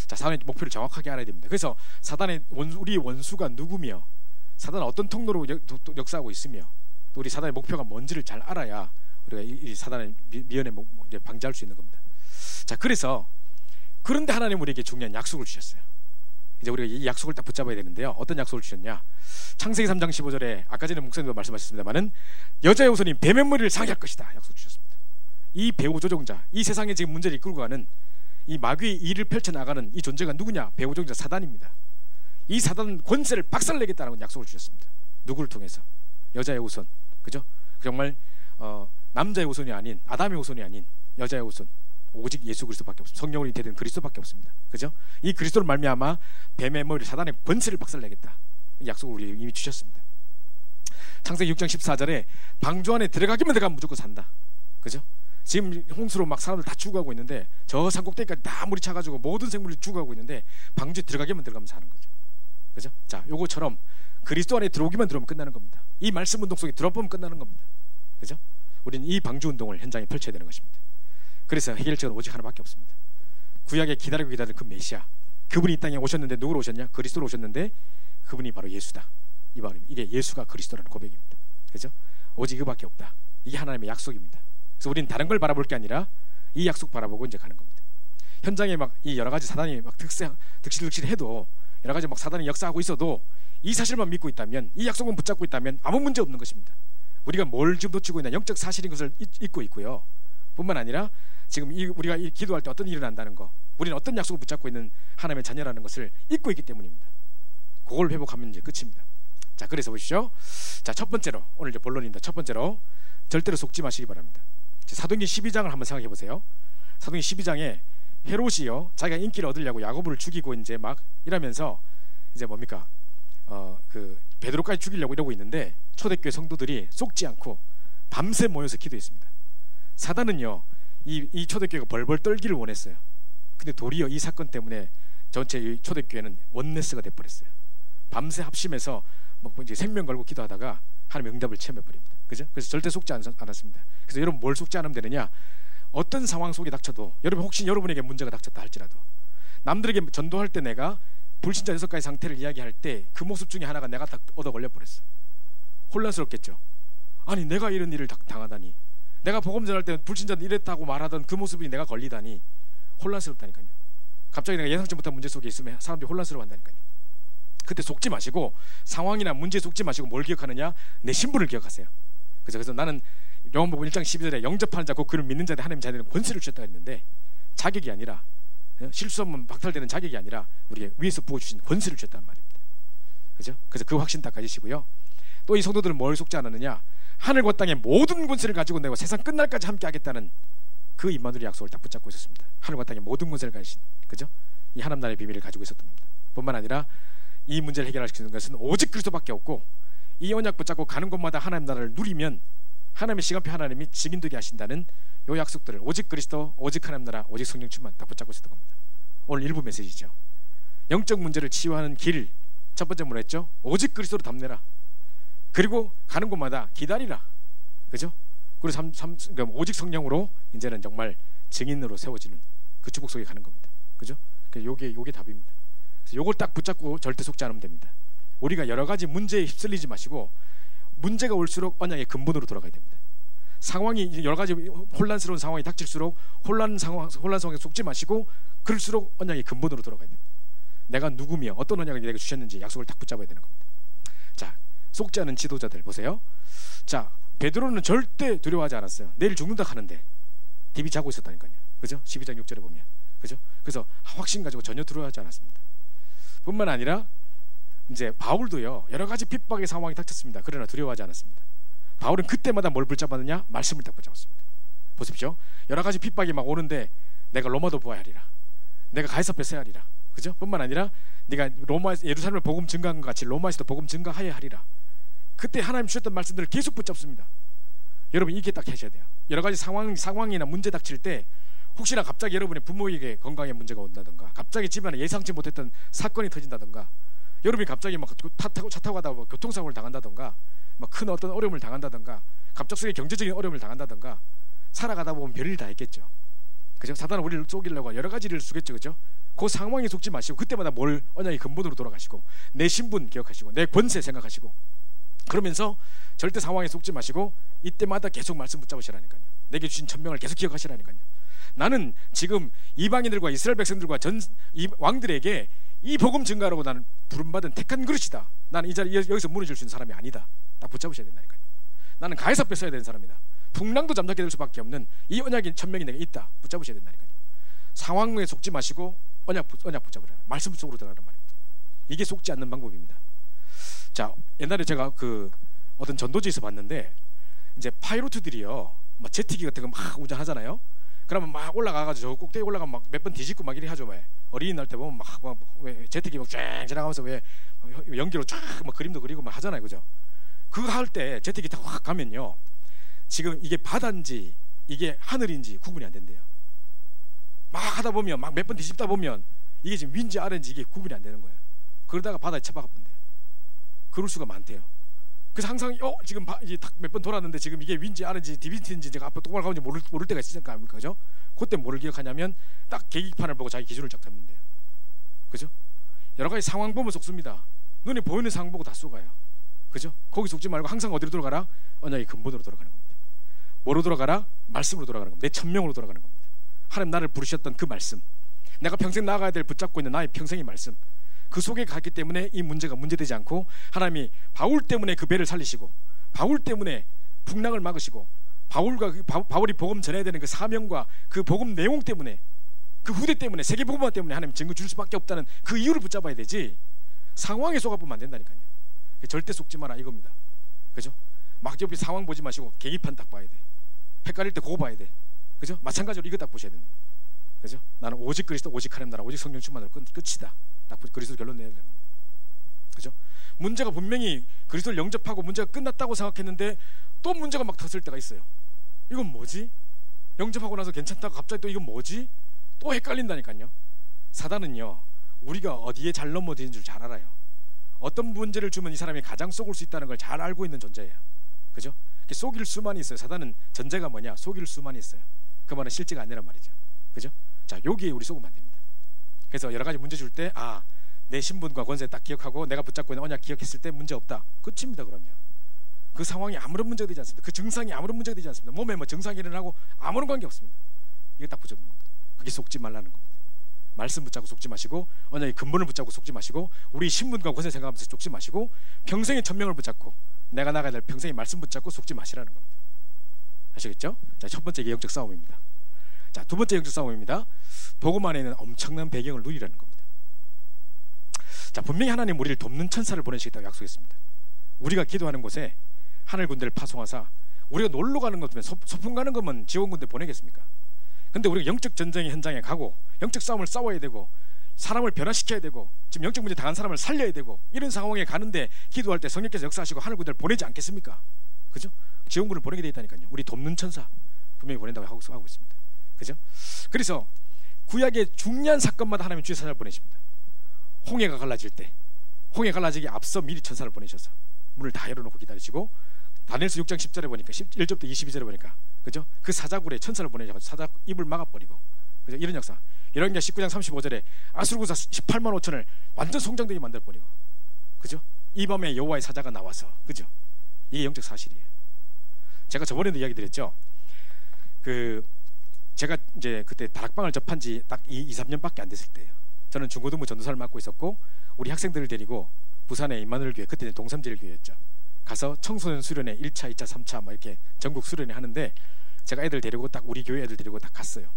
자, 사단의 목표를 정확하게 알아야 됩니다. 그래서 사단의 우리 원수가 누구며 사단은 어떤 통로로 역사하고 있으며 또 우리 사단의 목표가 뭔지를 잘 알아야 우리가 이 사단의 미연에 방지할 수 있는 겁니다. 자, 그런데 하나님 우리에게 중요한 약속을 주셨어요. 이제 우리가 이 약속을 딱 붙잡아야 되는데요. 어떤 약속을 주셨냐? 창세기 3장 15절에 아까 전에 목사님도 말씀하셨습니다만은 여자의 후손이 뱀의 머리를 상할 것이다 약속 주셨습니다. 이 배후조종자, 이 세상에 지금 문제를 이끌고 가는 이 마귀의 일을 펼쳐나가는 이 존재가 누구냐? 배후조종자 사단입니다. 이 사단 권세를 박살내겠다는 약속을 주셨습니다. 누구를 통해서? 여자의 후손, 그죠? 정말 남자의 후손이 아닌, 아담의 후손이 아닌 여자의 후손, 오직 예수 그리스도밖에 없습니다. 성령으로 잉태된 그리스도밖에 없습니다. 그죠? 이 그리스도를 말미암아 뱀의 머리 사단의 권세를 박살내겠다, 이 약속을 우리 이미 주셨습니다. 창세기 6장 14절에 방주 안에 들어가기만 들어가면 무조건 산다. 그죠? 지금 홍수로 막 사람들 다 죽어가고 있는데, 저 산꼭대기까지 다 물이 차가지고 모든 생물이 죽어가고 있는데 방주에 들어가기만 들어가면 사는 거죠. 그죠? 자, 요거처럼 그리스도 안에 들어오기만 들어오면 끝나는 겁니다. 이 말씀 운동 속에 들어보면 끝나는 겁니다. 그죠? 우리는 이 방주 운동을 현장에 펼쳐야 되는 것입니다. 그래서 해결책은 오직 하나밖에 없습니다. 구약에 기다리고 기다리는 그 메시아, 그분이 이 땅에 오셨는데 누구로 오셨냐? 그리스도로 오셨는데 그분이 바로 예수다. 이 말입니다. 이게 예수가 그리스도라는 고백입니다. 그죠? 오직 그밖에 없다. 이게 하나님의 약속입니다. 그래서 우리는 다른 걸 바라볼 게 아니라 이 약속 바라보고 이제 가는 겁니다. 현장에 막 이 여러 가지 사단이 막 득실해도, 여러 가지 막 사단이 역사하고 있어도 이 사실만 믿고 있다면, 이 약속만 붙잡고 있다면 아무 문제 없는 것입니다. 우리가 뭘 지금 놓치고 있나? 영적 사실인 것을 잊고 있고요. 뿐만 아니라 지금 우리가 기도할 때 어떤 일이 일어난다는 거, 우리는 어떤 약속을 붙잡고 있는 하나님의 자녀라는 것을 잊고 있기 때문입니다. 그걸 회복하면 이제 끝입니다. 자, 그래서 보십시오. 자, 첫 번째로, 오늘 이제 본론입니다. 첫 번째로 절대로 속지 마시기 바랍니다. 사도행전 12장을 한번 생각해 보세요. 사도행전 12장에 헤롯이요, 자기가 인기를 얻으려고 야고보를 죽이고 이제 막 이러면서 이제 뭡니까? 그 베드로까지 죽이려고 이러고 있는데 초대교회 성도들이 속지 않고 밤새 모여서 기도했습니다. 사단은요, 이 초대교회가 벌벌 떨기를 원했어요. 근데 도리어 이 사건 때문에 전체 이 초대교회는 원네스가 돼버렸어요. 밤새 합심해서 뭐 이제 생명 걸고 기도하다가 하나님의 응답을 체험해 버립니다. 그죠? 그래서 절대 속지 않았습니다. 그래서 여러분 뭘 속지 않으면 되느냐? 어떤 상황 속에 닥쳐도, 여러분 혹시 여러분에게 문제가 닥쳤다 할지라도, 남들에게 전도할 때 내가 불신자 6가지 상태를 이야기할 때 그 모습 중에 하나가 내가 딱 얻어 걸려 버렸어. 혼란스럽겠죠. 아니, 내가 이런 일을 당하다니, 내가 복음 전할 때 불신자들 이랬다고 말하던 그 모습이 내가 걸리다니 혼란스럽다니까요. 갑자기 내가 예상치 못한 문제 속에 있으면 사람들이 혼란스러워한다니까요. 그때 속지 마시고, 상황이나 문제에 속지 마시고 뭘 기억하느냐? 내 신분을 기억하세요. 그래서 나는 요한복음 1장 12절에 영접하는 자 곧 그를 믿는 자들 하나님 자녀는 권세를 주셨다 했는데, 자격이 아니라, 실수하면 박탈되는 자격이 아니라 우리에게 위에서 부어주신 권세를 주셨다는 말입니다. 그죠? 그래서 그 확신 딱 가지시고요. 또 이 성도들은 뭘 속지 않았느냐? 하늘과 땅의 모든 권세를 가지고 내고 세상 끝날까지 함께 하겠다는 그 임마누엘 약속을 딱 붙잡고 있었습니다. 하늘과 땅의 모든 권세를 가지신, 그죠? 이 하나님 나라의 비밀을 가지고 있었던 겁니다. 뿐만 아니라 이 문제를 해결할 수 있는 것은 오직 그리스도밖에 없고, 이 언약 붙잡고 가는 곳마다 하나님 나라를 누리면 하나님의 시간표 하나님이 증인되게 하신다는 요 약속들을, 오직 그리스도, 오직 하나님 나라, 오직 성령 충만 딱 붙잡고 있었던 겁니다. 오늘 일부 메시지죠. 영적 문제를 치유하는 길, 첫 번째 뭐랬죠? 오직 그리스도로 담내라. 그리고 가는 곳마다 기다리라. 그죠? 그리고 그러니까 오직 성령으로 이제는 정말 증인으로 세워지는 그 축복 속에 가는 겁니다. 그죠? 요게 답입니다. 그래서 요걸 딱 붙잡고 절대 속지 않으면 됩니다. 우리가 여러 가지 문제에 휩쓸리지 마시고, 문제가 올수록 언약의 근본으로 돌아가야 됩니다. 상황이 여러 가지 혼란스러운 상황이 닥칠수록 혼란 상황에 속지 마시고, 그럴수록 언약의 근본으로 돌아가야 됩니다. 내가 누구며 어떤 언약을 내게 주셨는지 약속을 딱 붙잡아야 되는 겁니다. 자, 속지 않은 지도자들 보세요. 자, 베드로는 절대 두려워하지 않았어요. 내일 죽는다 하는데 디비 자고 있었다니까요. 그죠? 12장 6절에 보면, 그죠? 그래서 확신 가지고 전혀 두려워하지 않았습니다. 뿐만 아니라 이제 바울도요, 여러 가지 핍박의 상황이 닥쳤습니다. 그러나 두려워하지 않았습니다. 바울은 그때마다 뭘 붙잡았느냐? 말씀을 딱 붙잡았습니다. 보십시오. 여러 가지 핍박이 막 오는데 내가 로마도 보아야 하리라, 내가 가이사랴 서야 하리라, 그죠? 뿐만 아니라 네가 예루살렘을 복음 증가한 것 같이 로마에서도 복음 증가하여 하리라. 그때 하나님 주셨던 말씀들을 계속 붙잡습니다. 여러분 이게 딱 하셔야 돼요. 여러 가지 상황이나 문제 닥칠 때, 혹시나 갑자기 여러분의 부모에게 건강에 문제가 온다든가, 갑자기 집안에 예상치 못했던 사건이 터진다든가, 여러분이 갑자기 막 차 타고 가다가 교통사고를 당한다든가, 막 큰 어떤 어려움을 당한다든가, 갑작스레 경제적인 어려움을 당한다든가, 살아가다 보면 별일 다 있겠죠. 그죠? 사단은 우리를 속이려고 여러 가지 일을 쓰겠죠. 그죠? 그 상황에 속지 마시고, 그때마다 뭘 언약의 근본으로 돌아가시고, 내 신분 기억하시고, 내 권세 생각하시고, 그러면서 절대 상황에 속지 마시고 이때마다 계속 말씀 붙잡으시라니까요. 내게 주신 천명을 계속 기억하시라니까요. 나는 지금 이방인들과 이스라엘 백성들과 이 왕들에게 이 복음 증가라고 나는 부름받은 택한 그릇이다. 나는 이 자리 여기서 무너질 수 있는 사람이 아니다. 딱 붙잡으셔야 된다니까요. 나는 가해사표 써야 되는 사람이다. 풍랑도 잠자게 될 수밖에 없는 이 언약의 천명이 내게 있다. 붙잡으셔야 된다니까요. 상황에 속지 마시고 언약 붙잡으라. 말씀 속으로 들어가란 말입니다. 이게 속지 않는 방법입니다. 자, 옛날에 제가 그 어떤 전도지에서 봤는데 이제 파이로트들이요 막 제트기 같은 거 막 운전하잖아요. 그러면 막 올라가가지고 저 꼭대기 올라가면 막 몇 번 뒤집고 막 이래 하죠. 왜 어린이날 때 보면 막 제트기 막 쫙 지나가면서 왜 연기로 쫙 막 그림도 그리고 막 하잖아요, 그죠? 그거 할 때 제트기 타고 확 가면요, 지금 이게 바다인지 이게 하늘인지 구분이 안 된대요. 막 하다 보면 막 몇 번 뒤집다 보면 이게 지금 위인지 아래인지 이게 구분이 안 되는 거예요. 그러다가 바다에 처박아 본대요. 그럴 수가 많대요. 그래서 항상 지금 이제 몇 번 돌았는데 지금 이게 위인지 아래인지 디비트인지 제가 앞으로 똑바로 가는지 모를 때가 있을 거 아닙니까, 그죠? 그때 뭐를 기억하냐면 딱 계기판을 보고 자기 기준을 쫙 잡는데요, 그죠? 여러 가지 상황 보면 속습니다. 눈에 보이는 상황 보고 다 쏘가요, 그죠? 거기 속지 말고 항상 어디로 돌아가라? 언약의 근본으로 돌아가는 겁니다. 뭐로 돌아가라? 말씀으로 돌아가는 겁니다. 내 천명으로 돌아가는 겁니다. 하나님 나를 부르셨던 그 말씀, 내가 평생 나아가야 될 붙잡고 있는 나의 평생의 말씀, 그 속에 갔기 때문에 이 문제가 문제되지 않고 하나님이 바울 때문에 그 배를 살리시고 바울 때문에 풍랑을 막으시고 바울이 복음 전해야 되는 그 사명과 그 복음 내용 때문에 그 후대 때문에 세계 복음화 때문에 하나님 증거 줄 수밖에 없다는 그 이유를 붙잡아야 되지 상황에 속아보면 안 된다니까요. 절대 속지 마라 이겁니다, 그죠? 막 옆에 상황 보지 마시고 계기판 딱 봐야 돼. 헷갈릴 때 그거 봐야 돼, 그죠? 마찬가지로 이거 딱 보셔야 됩니다, 그죠? 나는 오직 그리스도 오직 하나님 나라 오직 성령 충만으로 끝이다. 딱 그리스도 결론 내야 되는 겁니다, 그죠? 문제가 분명히 그리스도를 영접하고 문제가 끝났다고 생각했는데 또 문제가 막 터질 때가 있어요. 이건 뭐지? 영접하고 나서 괜찮다고 갑자기 또 이건 뭐지? 또 헷갈린다니까요. 사단은요 우리가 어디에 잘 넘어지는 줄 잘 알아요. 어떤 문제를 주면 이 사람이 가장 속을 수 있다는 걸 잘 알고 있는 존재예요, 그죠? 속일 수만 있어요. 사단은 전제가 뭐냐? 속일 수만 있어요. 그 말은 실제가 아니란 말이죠, 그죠? 자, 여기에 우리 속으면 안 됩니다. 그래서 여러 가지 문제 줄 때 내 신분과 권세 딱 기억하고 내가 붙잡고 있는 언약 기억했을 때 문제 없다, 끝입니다. 그러면 그 상황이 아무런 문제가 되지 않습니다. 그 증상이 아무런 문제가 되지 않습니다. 몸에 뭐 증상이 일어나고 아무런 관계 없습니다. 이게 딱 붙잡는 겁니다. 그게 속지 말라는 겁니다. 말씀 붙잡고 속지 마시고 언약의 근본을 붙잡고 속지 마시고 우리 신분과 권세 생각하면서 속지 마시고 평생의 천명을 붙잡고 내가 나가야 될 평생의 말씀 붙잡고 속지 마시라는 겁니다. 아시겠죠? 자, 첫 번째 이게 영적 싸움입니다. 자, 두 번째 영적 싸움입니다. 복음 안에 있는 엄청난 배경을 누리라는 겁니다. 자, 분명히 하나님 우리를 돕는 천사를 보내시겠다고 약속했습니다. 우리가 기도하는 곳에 하늘 군대를 파송하사 우리가 놀러 가는 것면 소풍 가는 거면 지원 군대 보내겠습니까? 근데 우리가 영적 전쟁의 현장에 가고 영적 싸움을 싸워야 되고 사람을 변화시켜야 되고 지금 영적 문제 당한 사람을 살려야 되고 이런 상황에 가는데 기도할 때 성령께서 역사하시고 하늘 군대를 보내지 않겠습니까? 그죠? 지원군을 보내게 돼 있다니까요. 우리 돕는 천사 분명히 보낸다고 하고 있습니다. 그죠? 그래서 구약의 중요한 사건마다 하나님은 주의 사자를 보내십니다. 홍해가 갈라질 때 홍해 갈라지기 앞서 미리 천사를 보내셔서 문을 다 열어놓고 기다리시고 다니엘서 6장 10절에 보니까 1절부터 22절에 보니까 그죠? 그 사자굴에 천사를 보내셔서 사자 입을 막아버리고 그죠? 이런 역사. 이런 게 19장 35절에 아수르구사 18만 5천을 완전 송장되게 만들어버리고 그죠? 이 밤에 여호와의 사자가 나와서 그죠? 이게 영적 사실이에요. 제가 저번에도 이야기 드렸죠. 제가 이제 그때 다락방을 접한 지 딱 2-3년밖에 안 됐을 때예요. 저는 중고등부 전도사를 맡고 있었고 우리 학생들을 데리고 부산의 임마누엘 교회, 그때는 동삼제일교회였죠. 가서 청소년 수련회 1차, 2차, 3차 막 이렇게 전국 수련회 하는데 제가 애들 데리고 딱 우리 교회 애들 데리고 딱 갔어요.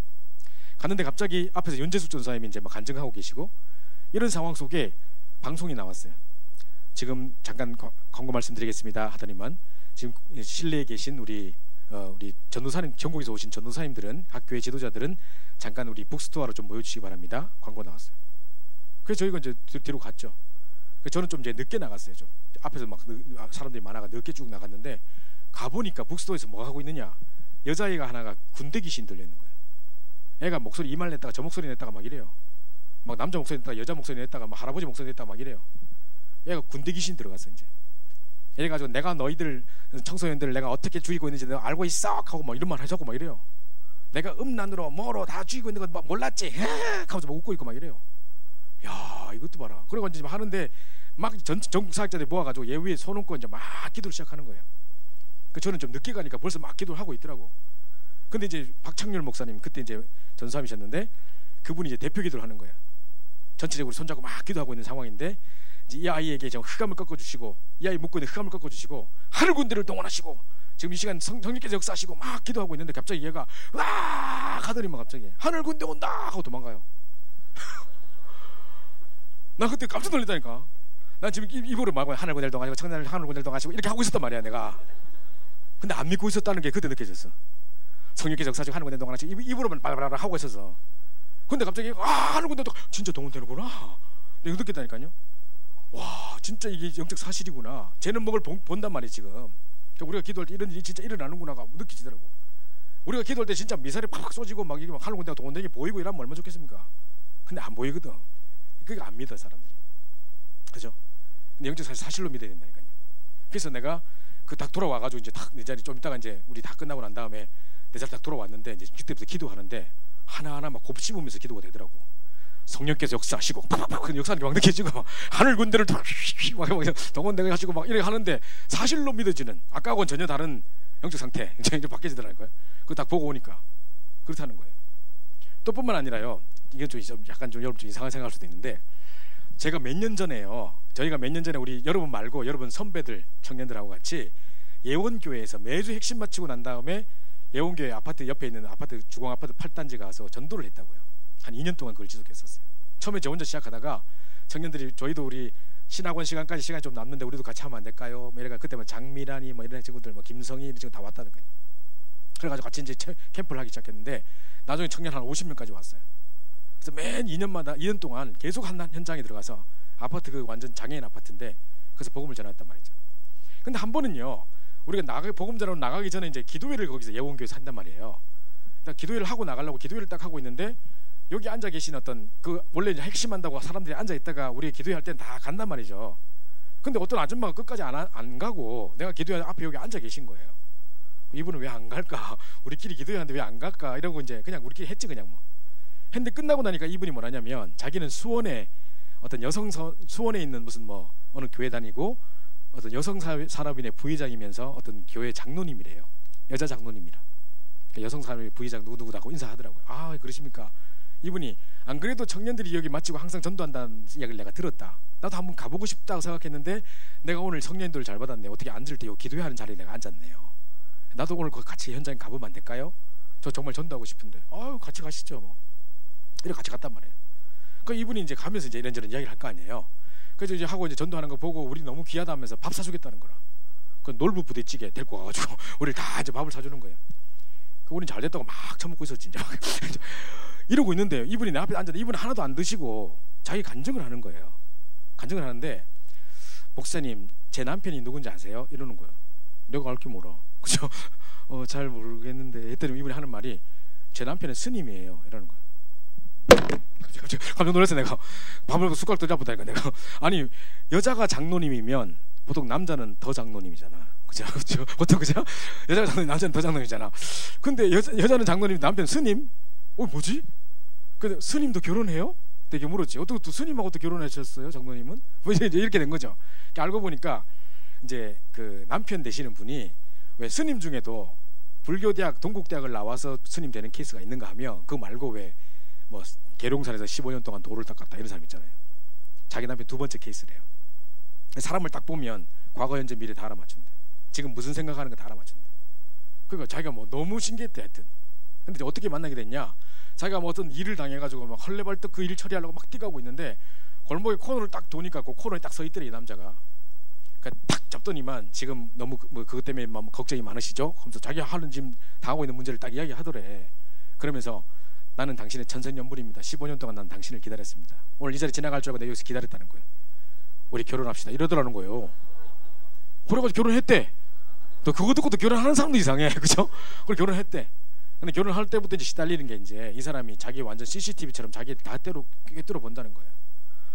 갔는데 갑자기 앞에서 윤재숙 전사님이 이제 막 간증하고 계시고 이런 상황 속에 방송이 나왔어요. 지금 잠깐 광고 말씀드리겠습니다 하더니만 지금 실내에 계신 우리 전도사님, 전국에서 오신 전도사님들은 각 교회 지도자들은 잠깐 우리 북스토어로 좀 모여주시기 바랍니다. 광고 나왔어요. 그래서 저희가 이제 뒤로 갔죠. 저는 좀 이제 늦게 나갔어요. 좀 앞에서 막 사람들이 많아가 늦게 쭉 나갔는데 가보니까 북스토어에서 뭐 하고 있느냐, 여자애가 하나가 군대 귀신 들려 있는 거예요. 애가 목소리 이 말 냈다가 저 목소리 냈다가 막 이래요. 막 남자 목소리 냈다가 여자 목소리 냈다가 막 할아버지 목소리 냈다가 막 이래요. 애가 군대 귀신 들어갔어. 이제 이래가지고 내가 너희들 청소년들을 내가 어떻게 죽이고 있는지 내가 알고 있어 하고 막 이런 말 하자고 막 이래요. 내가 음란으로 뭐로 다 죽이고 있는 거 몰랐지 하면서 막 웃고 있고 막 이래요. 야, 이것도 봐라. 그래가지고 이제 하는데 막 전국 사역자들 모아가지고 얘 위에 손 얹고 이제 막 기도를 시작하는 거예요. 저는 좀 늦게 가니까 벌써 막 기도를 하고 있더라고. 근데 이제 박창렬 목사님 그때 이제 전사님이셨는데 그분이 이제 대표 기도를 하는 거예요. 전체적으로 손잡고 막 기도하고 있는 상황인데 이제 이 아이에게 좀 흑암을 꺾어주시고 이 아이 묶고 있는 흑암을 꺾어주시고 하늘 군대를 동원하시고 지금 이 시간 성령께서 역사하시고 막 기도하고 있는데 갑자기 얘가 와 하더니 막 갑자기 하늘 군대 온다 하고 도망가요. 나 그때 깜짝 놀랐다니까. 난 지금 입으로 막 하늘군대도 가지고 청년 하늘군대도 가지고 이렇게 하고 있었단 말이야 내가. 근데 안 믿고 있었다는 게 그때 느껴졌어. 성령께 역사적 하늘군대도 가지고 입으로만 발발발 하고 있었어. 근데 갑자기 하늘군대도 진짜 동원되는구나. 내가 느꼈다니까요. 와 진짜 이게 영적 사실이구나. 쟤는 먹을 본단 말이야 지금. 그러니까 우리가 기도할 때 이런 일이 진짜 일어나는구나가 느껴지더라고. 우리가 기도할 때 진짜 미사일이 팍 쏘지고 막 이게 막 하늘군대가 동원되게 보이고 이러면 얼마나 좋겠습니까? 근데 안 보이거든. 그게 안 믿어 사람들이. 그죠? 근데 영적 사실로 믿어야 된다니까요. 그래서 내가 그 딱 돌아와가지고 이제 딱 내 자리 좀 있다가 이제 우리 다 끝나고 난 다음에 내 자리 딱 돌아왔는데 이제 그때부터 기도하는데 하나하나 막 곱씹으면서 기도가 되더라고. 성령께서 역사하시고 팍팍팍 역사하는 게 막 느껴지고 하늘 군대를 막 동원되게 하시고 막 이렇게 하는데 사실로 믿어지는 아까하고는 전혀 다른 영적 상태 이제 바뀌어지더라고요. 그거 딱 보고 오니까 그렇다는 거예요. 또 뿐만 아니라요. 이게 좀 약간 좀 여러분 좀 이상하게 생각할 수도 있는데 제가 몇 년 전에요. 저희가 몇 년 전에 우리 여러분 말고 여러분 선배들 청년들하고 같이 예원교회에서 매주 핵심 마치고 난 다음에 예원교회 아파트 옆에 있는 아파트 주공 아파트 8단지 가서 전도를 했다고요. 한 2년 동안 그걸 지속했었어요. 처음에 저 혼자 시작하다가 청년들이 저희도 우리 신학원 시간까지 시간이 좀 남는데 우리도 같이 하면 안 될까요? 뭐 이래가 그때 뭐 장미란이 뭐 이런 친구들 뭐 김성희 이런 친구 다 왔다는 거예요. 그래가지고 같이 이제 캠프를 하기 시작했는데 나중에 청년 한 50명까지 왔어요. 그래서 매년 2년 동안 계속 한 현장에 들어가서 아파트 그 완전 장애인 아파트인데 그래서 복음을 전했단 말이죠. 근데 한 번은요 우리가 복음 전하러 나가기 전에 이제 기도회를 거기서 예원교회에서 한단 말이에요. 그러니까 기도회를 하고 나가려고 기도회를 딱 하고 있는데 여기 앉아 계신 어떤 그 원래 이제 핵심한다고 사람들이 앉아 있다가 우리 기도회 할 때는 다 간단 말이죠. 근데 어떤 아줌마가 끝까지 안 가고 내가 기도회 앞에 여기 앉아 계신 거예요. 이분은 왜 안 갈까? 우리끼리 기도회 하는데 왜 안 갈까? 이러고 이제 그냥 우리끼리 했지 그냥 뭐. 했는데 끝나고 나니까 이분이 뭐라냐면 자기는 수원에 어떤 수원에 있는 무슨 뭐 어느 교회 다니고 어떤 여성 산업인의 부회장이면서 어떤 교회 장로님이래요. 여자 장로님이라. 그러니까 여성 산업인 부회장 누구누구다 하고 인사하더라고요. 아 그러십니까? 이분이 안 그래도 청년들이 여기 마치고 항상 전도한다는 이야기를 내가 들었다. 나도 한번 가보고 싶다고 생각했는데 내가 오늘 청년들을 잘 받았네. 어떻게 앉을 때 기도회하는 자리에 내가 앉았네요. 나도 오늘 같이 현장에 가보면 안 될까요? 저 정말 전도하고 싶은데. 아유 같이 가시죠 뭐. 이렇게 같이 갔단 말이에요. 그 이분이 이제 가면서 이제 이런저런 이야기를 할 거 아니에요. 그래서 이제 하고 이제 전도하는 거 보고 우리 너무 귀하다면서 밥 사주겠다는 거라. 그 놀부 부대찌개 데리고 가가지고 우리 다 이제 밥을 사주는 거예요. 그 우린 잘 됐다고 막 처먹고 있었지 이제. 이러고 있는데 이분이 내 앞에 앉아서 이분이 하나도 안 드시고 자기 간증을 하는 거예요. 간증을 하는데 목사님 제 남편이 누군지 아세요? 이러는 거예요. 내가 알게 몰라. 그죠? 잘 모르겠는데 했더니 이분이 하는 말이 제 남편은 스님이에요. 이러는 거예요. 깜짝 놀랐어 내가. 밥을 숟가락 더 잡았다니까 내가. 아니 여자가 장로님이면 보통 남자는 더 장로님이잖아. 그죠? 보통 그죠? 여자가 장로님 남자는 더 장로님이잖아. 근데 여자는 장로님 남편 스님? 뭐지? 근데 스님도 결혼해요? 되게 물었지. 어떻게 또 스님하고 또 결혼하셨어요 장로님은? 뭐 이제 이렇게 된 거죠. 알고 보니까 이제 그 남편 되시는 분이 왜 스님 중에도 불교대학 동국대학을 나와서 스님 되는 케이스가 있는가 하면 그거 말고 왜 뭐 계룡산에서 15년 동안 도를 닦았다 이런 사람 있잖아요. 자기 남편 두 번째 케이스래요. 사람을 딱 보면 과거 현재 미래 다 알아맞춘대. 지금 무슨 생각하는 거 다 알아맞춘대. 그러니까 자기가 뭐 너무 신기했대 하여튼. 근데 이제 어떻게 만나게 됐냐, 자기가 뭐 어떤 일을 당해가지고 막 헐레벌떡 그 일 처리하려고 막 뛰가고 있는데 골목에 코너를 딱 도니까 그 코너에 딱 서 있더래 이 남자가. 그러니까 딱 잡더니만 지금 너무 뭐 그것 때문에 뭐 걱정이 많으시죠? 하면서 자기가 하는 지금 당하고 있는 문제를 딱 이야기하더래. 그러면서 나는 당신의 천생연분입니다. 15년 동안 난 당신을 기다렸습니다. 오늘 이 자리 지나갈 줄 알고 내가 여기서 기다렸다는 거예요. 우리 결혼합시다 이러더라는 거예요. 그래가지고 결혼했대. 또 그거 듣고 또 결혼하는 사람도 이상해. 그죠? 그걸 결혼했대. 근데 결혼할 때부터 이제 시달리는 게 이제 이 사람이 자기 완전 CCTV처럼 자기를 다 꿰뚫어 본다는 거예요.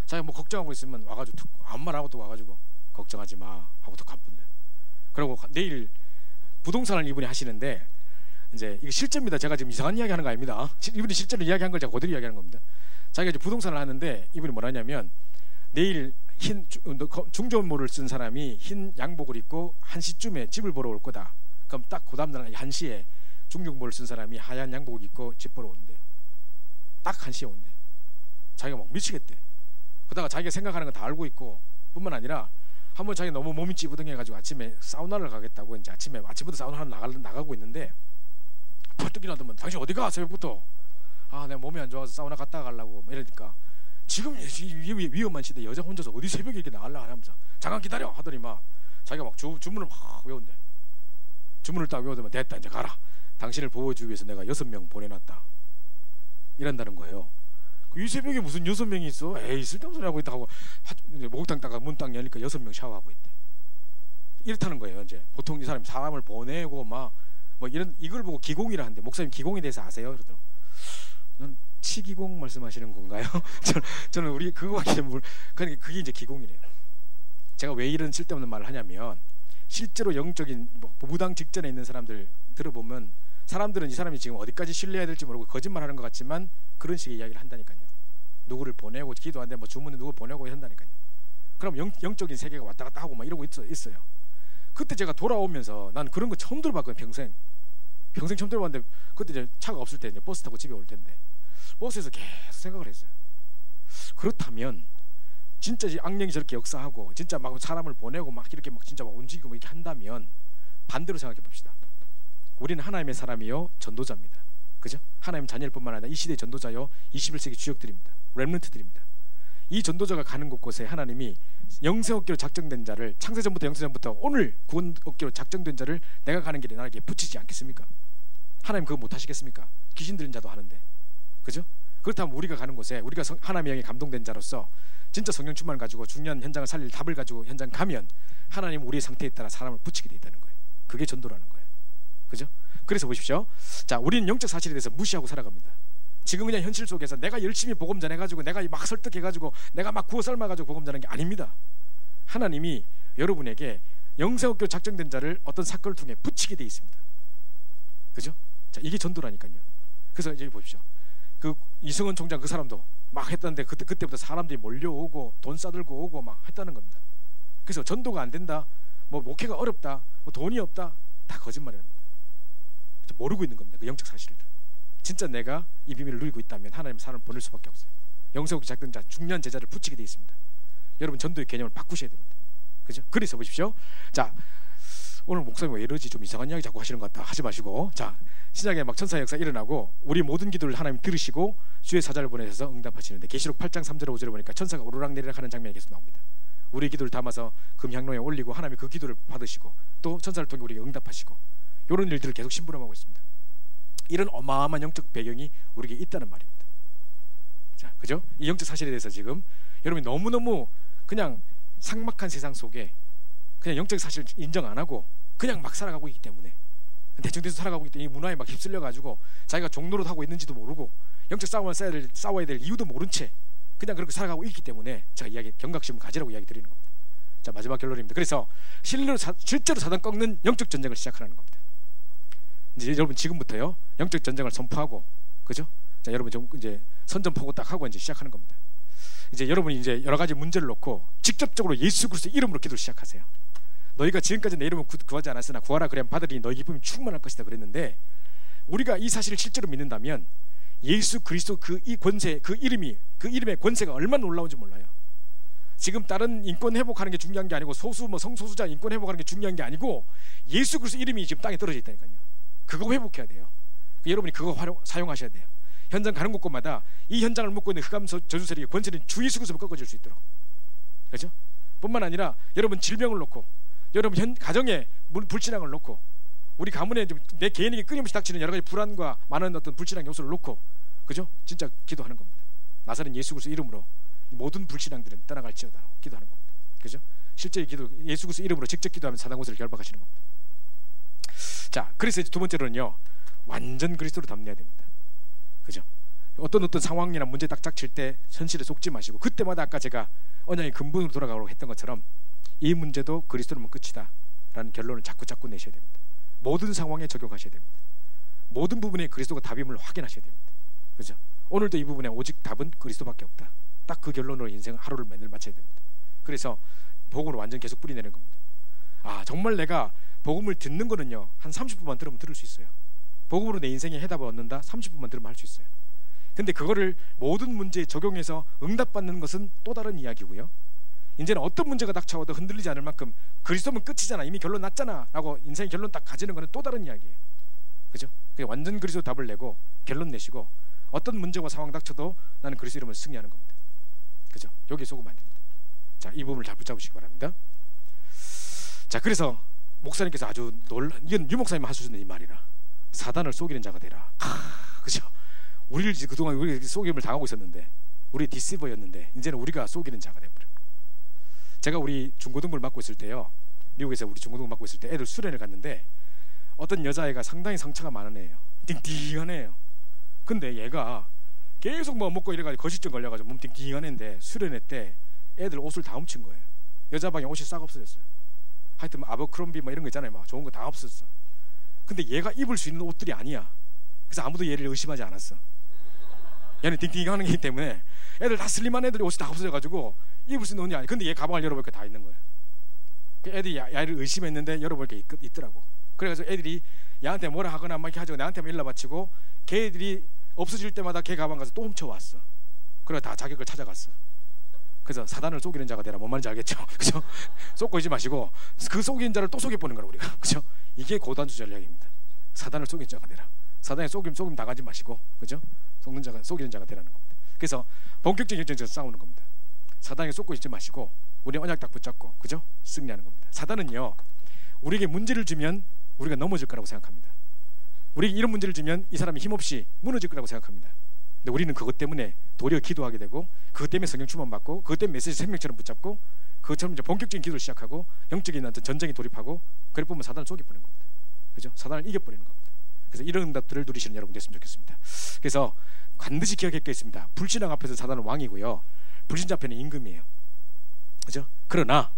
자기가 뭐 걱정하고 있으면 와가지고 아무 말 하고 또 와가지고 걱정하지 마 하고 또 가뿐해. 그리고 내일 부동산을 이분이 하시는데 이제 이거 실제입니다. 제가 지금 이상한 이야기 하는 거 아닙니다. 이분이 실제로 이야기한 걸 제가 그대로 이야기하는 겁니다. 자기가 이제 부동산을 하는데 이분이 뭐라냐면 내일 흰 중전모를 쓴 사람이 흰 양복을 입고 1시쯤에 집을 보러 올 거다. 그럼 딱 그 다음날 1시에 중전모를 쓴 사람이 하얀 양복을 입고 집 보러 온대요. 딱 1시에 온대요. 자기가 막 미치겠대. 그러다가 자기가 생각하는 거 다 알고 있고 뿐만 아니라 한번 자기 너무 몸이 찌부둥해가지고 아침에 사우나를 가겠다고 이제 아침부터 사우나 나가고 있는데 벌떡 일어나더만 당신 어디 가 새벽부터. 아 내가 몸이 안 좋아서 사우나 갔다 가려고 이러니까 지금 위험한 시대 여자 혼자서 어디 새벽에 이렇게 나가려 하면서 잠깐 기다려 하더니 막 자기가 막 주문을 막 외운대. 주문을 딱 외우더만 됐다 이제 가라. 당신을 보호해주기 위해서 내가 6명 보내놨다. 이런다는 거예요. 이 새벽에 무슨 6명이 있어? 에이 쓸데없는 소리 하고 있다 하고 목욕탕 다가 문 딱 열니까 6명 샤워하고 있대. 이렇다는 거예요. 이제 보통 이 사람이 사람을 보내고 막 뭐 이런 이걸 보고 기공이라 하는데 목사님 기공에 대해서 아세요? 그러더라고. 난 치기공 말씀하시는 건가요? 저는 우리 그거밖에 그러니까 그게 이제 기공이래요. 제가 왜 이런 쓸데없는 말을 하냐면 실제로 영적인 무당 직전에 있는 사람들 들어보면 사람들은 이 사람이 지금 어디까지 신뢰해야 될지 모르고 거짓말하는 것 같지만 그런 식의 이야기를 한다니까요. 누구를 보내고 기도하는데 뭐 주문에 누구 보내고 한다니까요. 그럼 영적인 세계가 왔다 갔다 하고 막 이러고 있어요. 그때 제가 돌아오면서 난 그런 거 처음 들어봤거든요. 평생 처음 들어봤는데 그때 이제 차가 없을 때 이제 버스 타고 집에 올 텐데 버스에서 계속 생각을 했어요. 그렇다면 진짜 악령이 저렇게 역사하고 진짜 막 사람을 보내고 막 이렇게 막 진짜 막 움직이고 이렇게 한다면 반대로 생각해 봅시다. 우리는 하나님의 사람이요 전도자입니다. 그죠? 하나님 자녀일 뿐만 아니라 이 시대의 전도자요 21세기 주역들입니다. 렘넌트들입니다. 이 전도자가 가는 곳곳에 하나님이 영생업계로 작정된 자를 창세전부터 영세전부터 오늘 구원업계로 작정된 자를 내가 가는 길에 나에게 붙이지 않겠습니까? 하나님 그거 못하시겠습니까? 귀신 들린 자도 하는데 그죠? 그렇다면 우리가 가는 곳에 우리가 하나님의 영에 감동된 자로서 진짜 성령 충만을 가지고 중요한 현장을 살릴 답을 가지고 현장 가면 하나님 우리의 상태에 따라 사람을 붙이게 돼 있다는 거예요. 그게 전도라는 거예요. 그죠? 그래서 보십시오. 자, 우리는 영적 사실에 대해서 무시하고 살아갑니다. 지금 그냥 현실 속에서 내가 열심히 복음 전해가지고 내가 막 설득해가지고 내가 막 구워 삶아가지고 복음 전하는 게 아닙니다. 하나님이 여러분에게 영생업계로 작정된 자를 어떤 사건을 통해 붙이게 돼 있습니다. 그죠? 자, 이게 전도라니까요. 그래서 이제 보십시오. 그 이승원 총장 그 사람도 막 했다는데 그때부터 사람들이 몰려오고 돈 싸들고 오고 막 했다는 겁니다. 그래서 전도가 안 된다, 뭐 목회가 어렵다, 뭐 돈이 없다, 다 거짓말입니다. 모르고 있는 겁니다. 그 영적 사실을. 진짜 내가 이 비밀을 누리고 있다면 하나님 사람을 보낼 수밖에 없어요. 영성업계 작정자 중요한 제자를 붙이게 돼 있습니다. 여러분 전도의 개념을 바꾸셔야 됩니다. 그죠? 그래서 보십시오. 자, 오늘 목사님 왜 이러지? 좀 이상한 이야기 자꾸 하시는 것 같다 하지 마시고, 자, 신약에 막 천사의 역사 일어나고 우리 모든 기도를 하나님 들으시고 주의 사자를 보내셔서 응답하시는데 계시록 8장 3절에 5절에 보니까 천사가 오르락내리락 하는 장면이 계속 나옵니다. 우리 기도를 담아서 금향로에 올리고 하나님이 그 기도를 받으시고 또 천사를 통해 우리에게 응답하시고 이런 일들을 계속 심부름하고 있습니다. 이런 어마어마한 영적 배경이 우리에게 있다는 말입니다. 자, 그죠? 이 영적 사실에 대해서 지금 여러분이 너무너무 그냥 삭막한 세상 속에 그냥 영적 사실을 인정 안 하고 그냥 막 살아가고 있기 때문에 대충 살아가고 있기 때문에 이 문화에 막 휩쓸려 가지고 자기가 종로로 하고 있는지도 모르고 영적 싸워야 될 이유도 모른 채 그냥 그렇게 살아가고 있기 때문에 제가 경각심을 가지라고 이야기 드리는 겁니다. 자, 마지막 결론입니다. 그래서 실제로 사단 꺾는 영적 전쟁을 시작하라는 겁니다. 이제 여러분 지금부터요 영적 전쟁을 선포하고, 그죠? 자, 여러분 좀 이제 선전포고 딱 하고 이제 시작하는 겁니다. 이제 여러분이 이제 여러 가지 문제를 놓고 직접적으로 예수 그리스도 이름으로 기도를 시작하세요. 너희가 지금까지 내 이름을 구하지 않았으나 구하라 그래야 받으리니 너희 기쁨이 충만할 것이다 그랬는데, 우리가 이 사실을 실제로 믿는다면 예수 그리스도 그 이 권세, 그 이름의 권세가 얼마나 놀라운지 몰라요. 지금 다른 인권 회복하는 게 중요한 게 아니고 성소수자 인권 회복하는 게 중요한 게 아니고 예수 그리스도 이름이 지금 땅에 떨어져 있다니까요. 그거 회복해야 돼요. 여러분이 그거 사용하셔야 돼요. 현장 가는 곳마다 이 현장을 묶고 있는 흑암 저주 세력의 권세는 주 예수 그리스도로 꺾어질 수 있도록, 그렇죠? 뿐만 아니라 여러분 질병을 놓고, 여러분 가정에 불신앙을 놓고, 우리 가문에 내 개인에게 끊임없이 닥치는 여러 가지 불안과 많은 어떤 불신앙 요소를 놓고, 그죠? 진짜 기도하는 겁니다. 나사렛 예수 그리스도 이름으로 이 모든 불신앙들은 떠나갈지어다 기도하는 겁니다. 그죠? 실제 기도 예수 그리스도 이름으로 직접 기도하면 사단 권세를 결박하시는 겁니다. 자, 그래서 이제 두 번째로는요 완전 그리스도로 담내야 됩니다. 그죠? 어떤 상황이나 문제 딱 닥칠 때 현실에 속지 마시고, 그때마다 아까 제가 언약의 근본으로 돌아가라고 했던 것처럼 이 문제도 그리스도로만 끝이다 라는 결론을 자꾸 내셔야 됩니다. 모든 상황에 적용하셔야 됩니다. 모든 부분에 그리스도가 답임을 확인하셔야 됩니다. 그죠? 오늘도 이 부분에 오직 답은 그리스도밖에 없다. 딱 그 결론으로 인생 하루를 맨날 마쳐야 됩니다. 그래서 복음을 완전 계속 뿌리내는 겁니다. 아, 정말 내가 복음을 듣는 거는요 한 30분만 들으면 들을 수 있어요. 복음으로 내 인생에 해답을 얻는다, 30분만 들으면 할 수 있어요. 근데 그거를 모든 문제에 적용해서 응답받는 것은 또 다른 이야기고요. 이제는 어떤 문제가 닥쳐와도 흔들리지 않을 만큼 그리스도면 끝이잖아, 이미 결론 났잖아 라고 인생의 결론 딱 가지는 거는 또 다른 이야기예요. 그죠? 완전 그리스도 답을 내고 결론 내시고 어떤 문제와 상황 닥쳐도 나는 그리스도 이름을 승리하는 겁니다. 그죠? 여기 속으면 안 됩니다. 자, 이 부분을 잘 붙잡으시기 바랍니다. 자, 그래서 목사님께서 아주 이건 유 목사님 하실 수 있는 이 말이라. 사단을 속이는 자가 되라. 그죠? 우리를 그동안 우리 속임을 당하고 있었는데, 우리 디시버였는데, 이제는 우리가 속이는 자가 돼버려요. 제가 우리 중고등부를 맡고 있을 때요, 미국에서 우리 중고등부 맡고 있을 때 애들 수련을 갔는데 어떤 여자애가 상당히 상처가 많은 애예요. 띵띵한 애예요. 근데 얘가 계속 뭐 먹고 이래가지고 거식증 걸려가지고 몸 띵띵한 애인데 수련회 때 애들 옷을 다 훔친 거예요. 여자 방에 옷이 싹 없어졌어요. 하여튼 아버크롬비 뭐 이런 거 있잖아요. 막 좋은 거 다 없어졌어. 근데 얘가 입을 수 있는 옷들이 아니야. 그래서 아무도 얘를 의심하지 않았어. 얘는 띵띵하는 게 있기 때문에 애들 다 슬림한 애들이 옷이 다 없어져가지고 입을 수 있는 옷이 아니야. 근데 얘 가방을 열어보니까 다 있는 거예요. 애들이 얘를 의심했는데 열어보니까 있더라고. 그래가지고 애들이 얘한테 뭐라 하거나 막 이렇게 하죠. 나한테만 일러 바치고 걔들이 없어질 때마다 걔 가방 가서 또 훔쳐왔어. 그래 다 자격을 찾아갔어. 그래서 사단을 속이는 자가 되라. 뭔 말인지 알겠죠? 그죠? 속고 있지 마시고 그 속이는 자를 또 속여보는 거라 우리가. 그죠? 이게 고단주 전략입니다. 사단을 속이는 자가 되라. 사단에 속임 당하지 마시고, 그죠? 속이는 자가 되라는 겁니다. 그래서 본격적인 전쟁에서 싸우는 겁니다. 사단에 속고 있지 마시고 우리 언약 딱 붙잡고, 그죠? 승리하는 겁니다. 사단은요, 우리에게 문제를 주면 우리가 넘어질 거라고 생각합니다. 우리에게 이런 문제를 주면 이 사람이 힘없이 무너질 거라고 생각합니다. 근데 우리는 그것 때문에 도리어 기도하게 되고, 그것 때문에 성령 충만 받고, 그것 때문에 메시지 생명처럼 붙잡고, 그것처럼 이제 본격적인 기도를 시작하고 영적인 어떤 전쟁에 돌입하고, 그래 보면 사단을 속여버리는 겁니다. 그죠? 사단을 이겨버리는 겁니다. 그래서 이런 응답들을 누리시는 여러분 됐으면 좋겠습니다. 그래서 반드시 기억할 게 있습니다. 불신앙 앞에서 사단은 왕이고요, 불신자 앞에는 임금이에요. 그죠? 그러나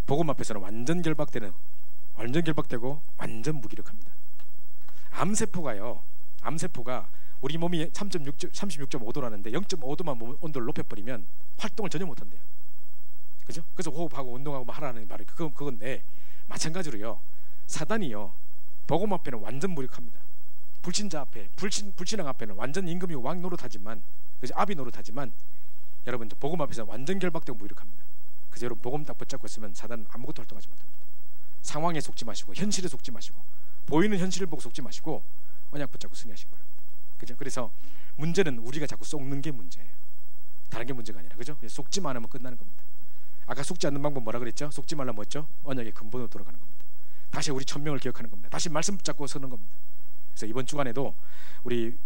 복음 앞에서는 완전 결박되고 완전 무기력합니다. 암세포가 우리 몸이 36.5도라는데 0.5도만 온도를 높여버리면 활동을 전혀 못한대요. 그죠? 그래서 호흡하고 운동하고 하라는 말이 그건데, 마찬가지로요, 사단이요, 복음 앞에는 완전 무력합니다. 불신자 앞에, 불신앙 앞에는 완전 임금이 왕 노릇하지만, 그죠? 아비 노릇하지만, 여러분 복음 앞에서는 완전 결박되고 무력합니다. 그래서 여러분 복음 딱 붙잡고 있으면 사단은 아무것도 활동하지 못합니다. 상황에 속지 마시고, 현실에 속지 마시고, 보이는 현실을 보고 속지 마시고 언약 붙잡고 승리하시기 바랍니다. 그죠? 그래서 문제는 우리가 자꾸 속는 게 문제예요. 다른 게 문제가 아니라, 그죠? 그냥 속지만 하면 끝나는 겁니다. 아까 속지 않는 방법 뭐라 그랬죠? 속지 말라 뭐였죠? 언약의 근본으로 돌아가는 겁니다. 다시 우리 천명을 기억하는 겁니다. 다시 말씀 붙잡고 서는 겁니다. 그래서 이번 주간에도 우리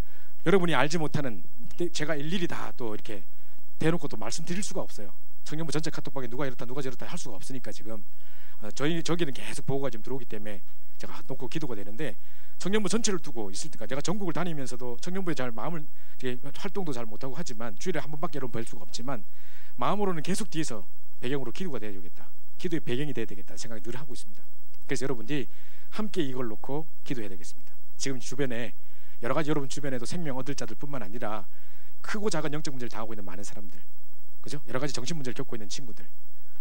여러분이 알지 못하는, 제가 일일이 다 또 이렇게 대놓고 또 말씀드릴 수가 없어요. 청년부 전체 카톡방에 누가 이렇다 누가 저렇다 할 수가 없으니까 지금 저기는 계속 보고가 지금 들어오기 때문에 제가 놓고 기도가 되는데, 청년부 전체를 두고 있을 때가 제가 전국을 다니면서도 청년부에 잘 마음을 활동도 잘 못하고 하지만, 주일에 한 번밖에 여러분 뵐 수가 없지만 마음으로는 계속 뒤에서 배경으로 기도가 되어야 되겠다, 기도의 배경이 되어야 되겠다 생각을 늘 하고 있습니다. 그래서 여러분들이 함께 이걸 놓고 기도해야 되겠습니다. 지금 주변에 여러 가지, 여러분 주변에도 생명 얻을 자들 뿐만 아니라 크고 작은 영적 문제를 당하고 있는 많은 사람들, 그죠? 여러 가지 정신 문제를 겪고 있는 친구들,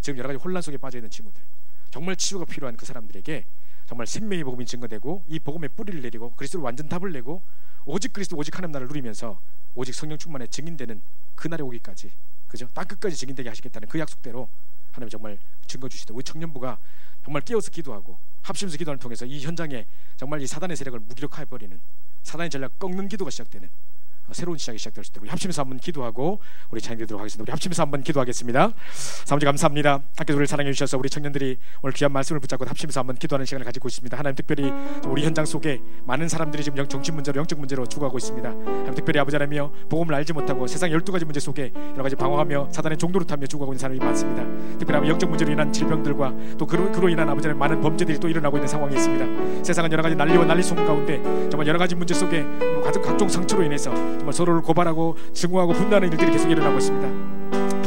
지금 여러 가지 혼란 속에 빠져 있는 친구들, 정말 치유가 필요한 그 사람들에게 정말 생명의 복음이 증거되고, 이 복음의 뿌리를 내리고 그리스도로 완전 답을 내고, 오직 그리스도 오직 하나님 나라를 누리면서 오직 성령 충만에 증인되는 그날이 오기까지, 그죠? 땅 끝까지 증인되게 하시겠다는 그 약속대로 하나님 정말 증거 주시되, 우리 청년부가 정말 깨어서 기도하고 합심해서 기도를 통해서 이 현장에 정말 이 사단의 세력을 무기력해버리는, 사단의 전략 꺾는 기도가 시작되는 새로운 시작이 시작될 수 있도록 우리 합심해서 한번 기도하고 우리 찬양드리도록 하겠습니다. 우리 합심해서 한번 기도하겠습니다. 사모님 감사합니다. 함께 우리를 사랑해 주셔서 우리 청년들이 오늘 귀한 말씀을 붙잡고 합심해서 한번 기도하는 시간을 가지고 있습니다. 하나님, 특별히 우리 현장 속에 많은 사람들이 지금 정신 문제로, 영적 문제로 죽어가고 있습니다. 하나님, 특별히 아버지 하나님이여, 복음을 알지 못하고 세상 12가지 문제 속에 여러 가지 방황하며 사단의 종노릇하며 죽어가고 있는 사람이 많습니다. 특별히 영적 문제로 인한 질병들과 또 그로 인한 아버지 하나님 많은 범죄들이 또 일어나고 있는 상황이 있습니다. 세상은 여러 가지 난리와 난리 속 가운데 정말 여러 가지 문제 속에 각종 상처로 인해서 정말 서로를 고발하고 증오하고 분노하는 일들이 계속 일어나고 있습니다.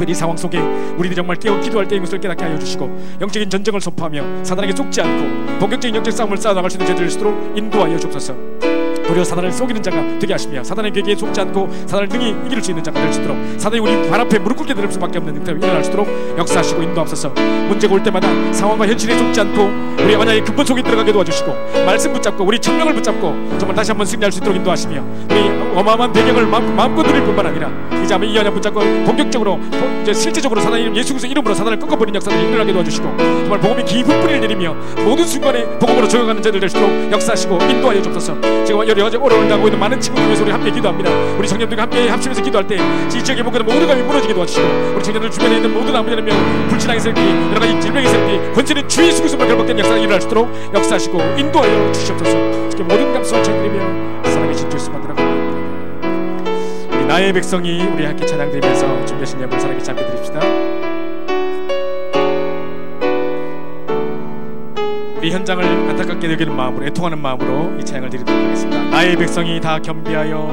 이 상황 속에 우리들이 정말 기도할 때인 것을 깨닫게 하여 주시고, 영적인 전쟁을 선포하며 사단에게 속지 않고 본격적인 영적 싸움을 쌓아나갈 수 있는 저희들 수 있도록 인도하여 주옵소서. 도리어 사단을 속이는 자가 되게 하시며, 사단의 계기에 속지 않고 사단을 능히 이길 수 있는 자가 될 수 있도록, 사단이 우리 발 앞에 무릎 꿇게 될 수밖에 없는 능력이 일어날 수 있도록 역사하시고 인도하옵소서. 문제가 올 때마다 상황과 현실에 속지 않고 우리 언약의 근본 속에 들어가게 도와주시고, 말씀 붙잡고 우리 청명을 붙잡고 정말 다시 한번 승리할 수 있도록 인도하시며, 우리 어마어마한 배경을 마음껏 누릴 뿐만 아니라 이제 아마 이 언약 붙잡고 본격적으로 이제 실제적으로 사단의 이름 예수 그리스도 이름으로 사단을 끊어버리는 역사들이 일어나게 도와주시고 정말 복음이 깊은 뿌리를 내리며 모든 순간에 복음으로 조용하는 자들 될 수 있도록 역사하시고 인도하여 주옵소서. 지금 여러 가지 어려움을 당하고 있는 많은 친구들 위해서 우리 함께 기도합니다. 우리 청년들과 함께 합심해서 기도할 때 이 지역에 묶어둔 모든 감이 무너지게 도와주시고 우리 청년들 주변에 있는 모든 아무 여러명 불신앙이 생기 여러 가지 질병이 생기 권세는 주 예수 그리스도만 결박된 역사가 일어날 수 있도록 역사하시고 인도하여 주시옵소서. 특히 모든 감사를 전드리며 사랑의 주 예수 만들어갑니다. 우리 나의 백성이 우리 함께 찬양드리면서 준비하신 예물 사랑의 함께 드립시다. 우리 현장을 안타깝게 여기는 마음으로 애통하는 마음으로 이 찬양을 드리도록 하겠습니다. 나의 백성이 다 겸비하여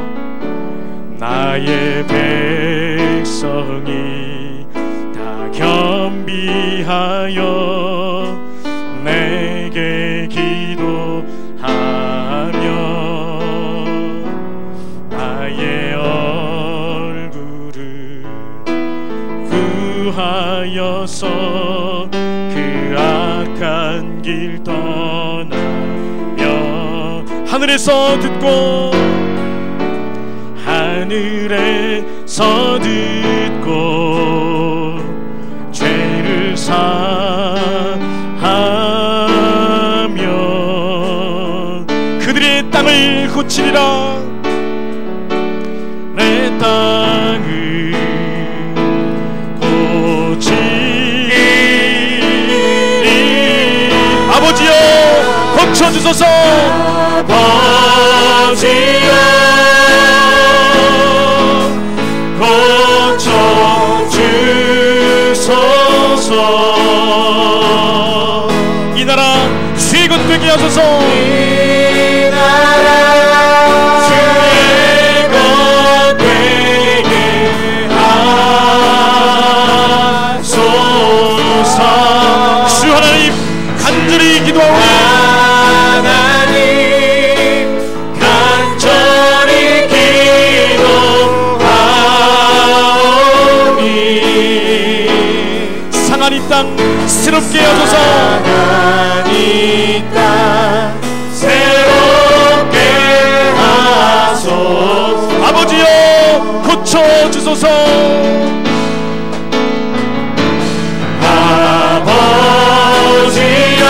나의 백성이 다 겸비하여 내게 기도하며 나의 얼굴을 구하여서 그 악한 길 떠나며 하늘에서 듣고 하늘에서 듣고 죄를 사하며 그들의 땅을 고치리라. 내 땅을 고치리. 아버지여 고쳐주소서. 아버지여 고쳐주소서. 이 나라 주의 것 되게 하소서. 이 나라 주의 것 되게 하소서. 주 하나님 간절히 기도하오니 이 땅 새롭게 하소서. 이 땅 새롭게 하소서. 아버지여 고쳐주소서. 아버지여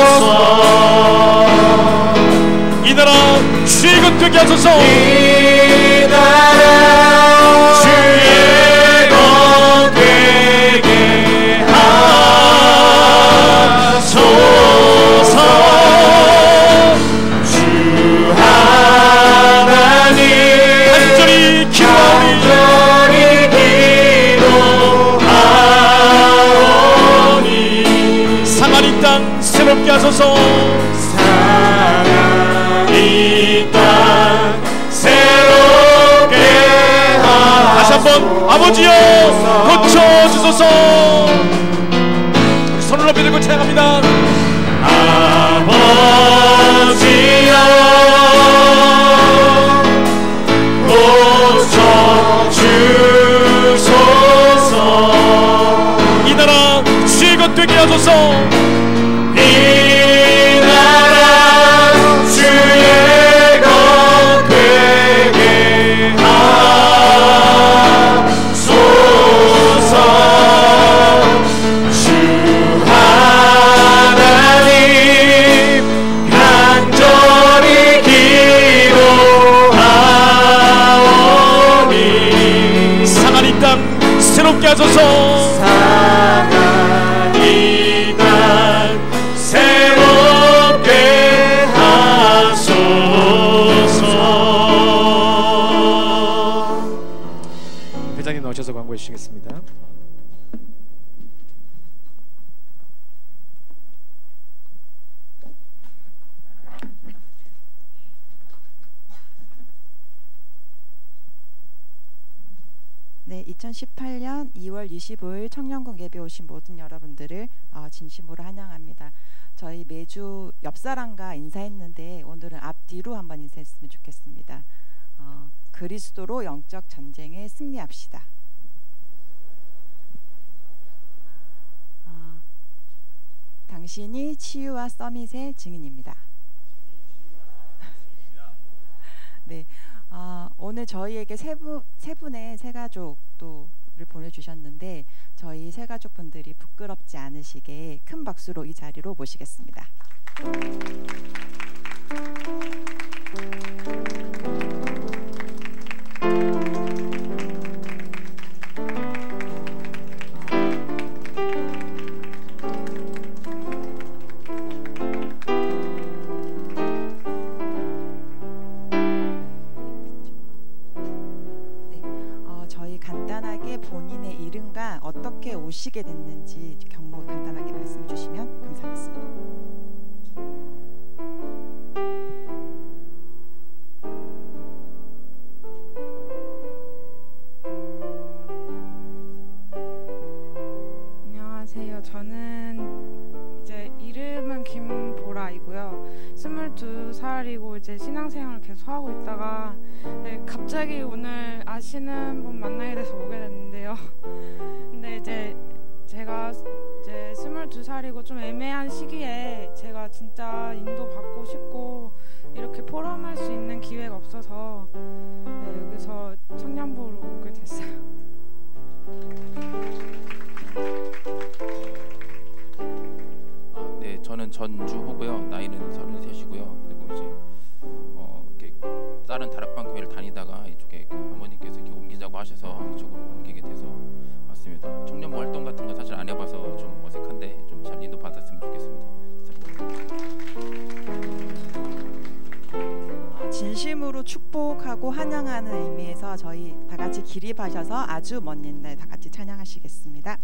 고쳐주소서. 이 나라 주의 것 되게 하소서. 새롭게 하소서. 이 땅 새롭게 하소서. 다시 한번 아버지여 고쳐주소서. 손을 높이 들고 찬양합니다. 아버지여 고쳐주소서. 이 나라 주의 것 되게 하소서. 이 나라 주의 것 되게 하소서. 주 하나님 간절히 기도하오니 상한 이 땅 새롭게 하소서. 상한 이 땅 새롭게 하소서. 회장님 나오셔서 광고해 주시겠습니다. 네, 2018년 2월 25일 청년국 예배 오신 모든 여러분들을 진심으로 환영합니다. 저희 매주 옆사람과 인사했는데 오늘은 앞뒤로 한번 인사했으면 좋겠습니다. 그리스도로 영적 전쟁에 승리합시다. 당신이 치유와 서밋의 증인입니다. 네, 오늘 저희에게 세 분의 세 가족도를 보내주셨는데 저희 세 가족분들이 부끄럽지 않으시게 큰 박수로 이 자리로 모시겠습니다. 본인의 이름과 어떻게 오시게 됐는지 경로 간단하게 말씀해 주시면 감사하겠습니다. 안녕하세요. 저는 이제 이름은 김보라이고요. 22살이고 이제 신앙생활을 계속 하고 있다가 갑자기 오늘 아시는 분 만나게 돼서 오게 됐는데요. 근데 이제 제가 이제 22살이고 좀 애매한 시기에 제가 진짜 인도 받고 싶고 이렇게 포럼할 수 있는 기회가 없어서 여기서 청년부로 오게 됐어요. 네, 저는 전주호고요. 나이는 33이고요. 그리고 이제 이렇게 다른 다락방 교회를 다니다가 이쪽에 그 어머님께서 이렇게 옮기자고 하셔서 이쪽으로 옮기게 돼서 왔습니다. 청년부 활동 같은 거 사실 안 해봐서 좀 어색한데 좀 잘 인도 받았으면 좋겠습니다. 진심으로 축복하고 환영하는 의미에서 저희 다 같이 기립하셔서 아주 먼 옛날 다 같이 찬양하시겠습니다.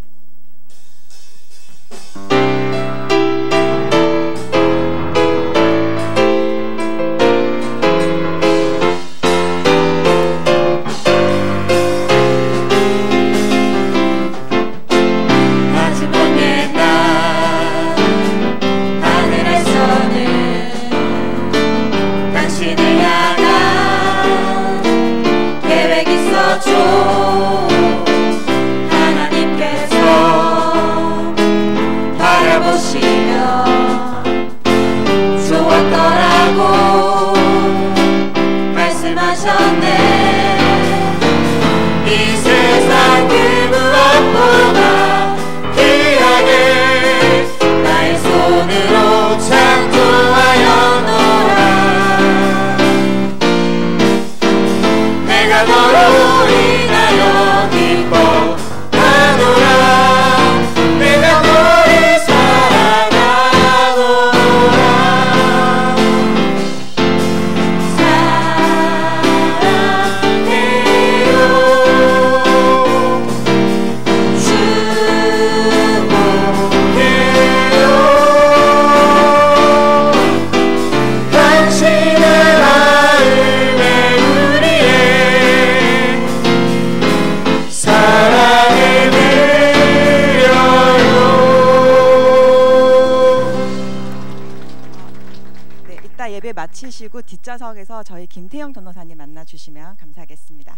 마치시고 뒷좌석에서 저희 김태영 전도사님 만나주시면 감사하겠습니다.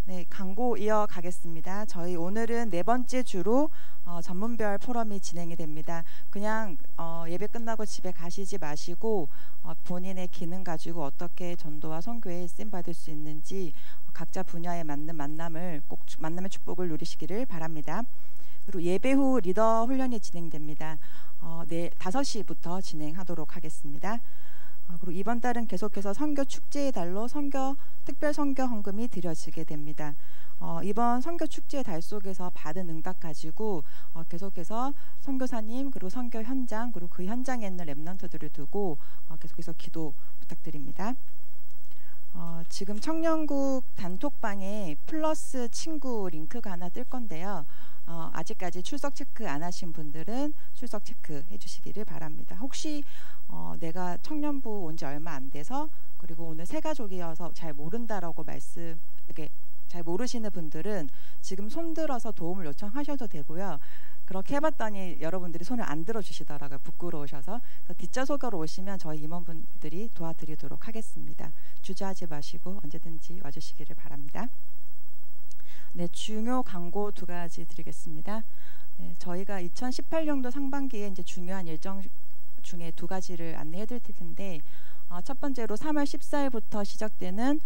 네, 광고 이어가겠습니다. 저희 오늘은 네 번째 주로 전문별 포럼이 진행이 됩니다. 그냥 예배 끝나고 집에 가시지 마시고 본인의 기능 가지고 어떻게 전도와 선교에 쓰임받을 수 있는지 각자 분야에 맞는 만남의 축복을 누리시기를 바랍니다. 그리고 예배 후 리더 훈련이 진행됩니다. 5시부터 진행하도록 하겠습니다. 그리고 이번 달은 계속해서 선교 축제의 달로 특별 선교 헌금이 드려지게 됩니다. 이번 선교 축제의 달 속에서 받은 응답 가지고 계속해서 선교사님 그리고 선교 현장 그리고 그 현장에 있는 랩런트들을 두고 계속해서 기도 부탁드립니다. 지금 청년국 단톡방에 플러스 친구 링크가 하나 뜰 건데요. 아직까지 출석 체크 안 하신 분들은 출석 체크 해주시기를 바랍니다. 혹시 내가 청년부 온 지 얼마 안 돼서 그리고 오늘 새 가족이어서 잘 모른다라고 이렇게 잘 모르시는 분들은 지금 손 들어서 도움을 요청하셔도 되고요. 그렇게 해봤더니 여러분들이 손을 안 들어주시더라고요. 부끄러우셔서. 뒷좌석으로 오시면 저희 임원분들이 도와드리도록 하겠습니다. 주저하지 마시고 언제든지 와주시기를 바랍니다. 네, 중요 광고 2가지 드리겠습니다. 네, 저희가 2018년도 상반기에 이제 중요한 일정 중에 두 가지를 안내해드릴 텐데 첫 번째로 3월 14일부터 시작되는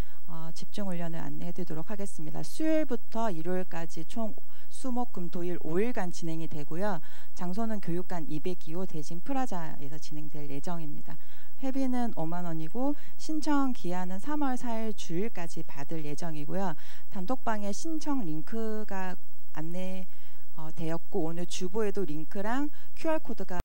집중훈련을 안내해드리도록 하겠습니다. 수요일부터 일요일까지 총 수목금토일 5일간 진행이 되고요. 장소는 교육관 202호 대진 프라자에서 진행될 예정입니다. 회비는 5만 원이고 신청 기한은 3월 4일 주일까지 받을 예정이고요. 단톡방에 신청 링크가 안내되었고 오늘 주보에도 링크랑 QR코드가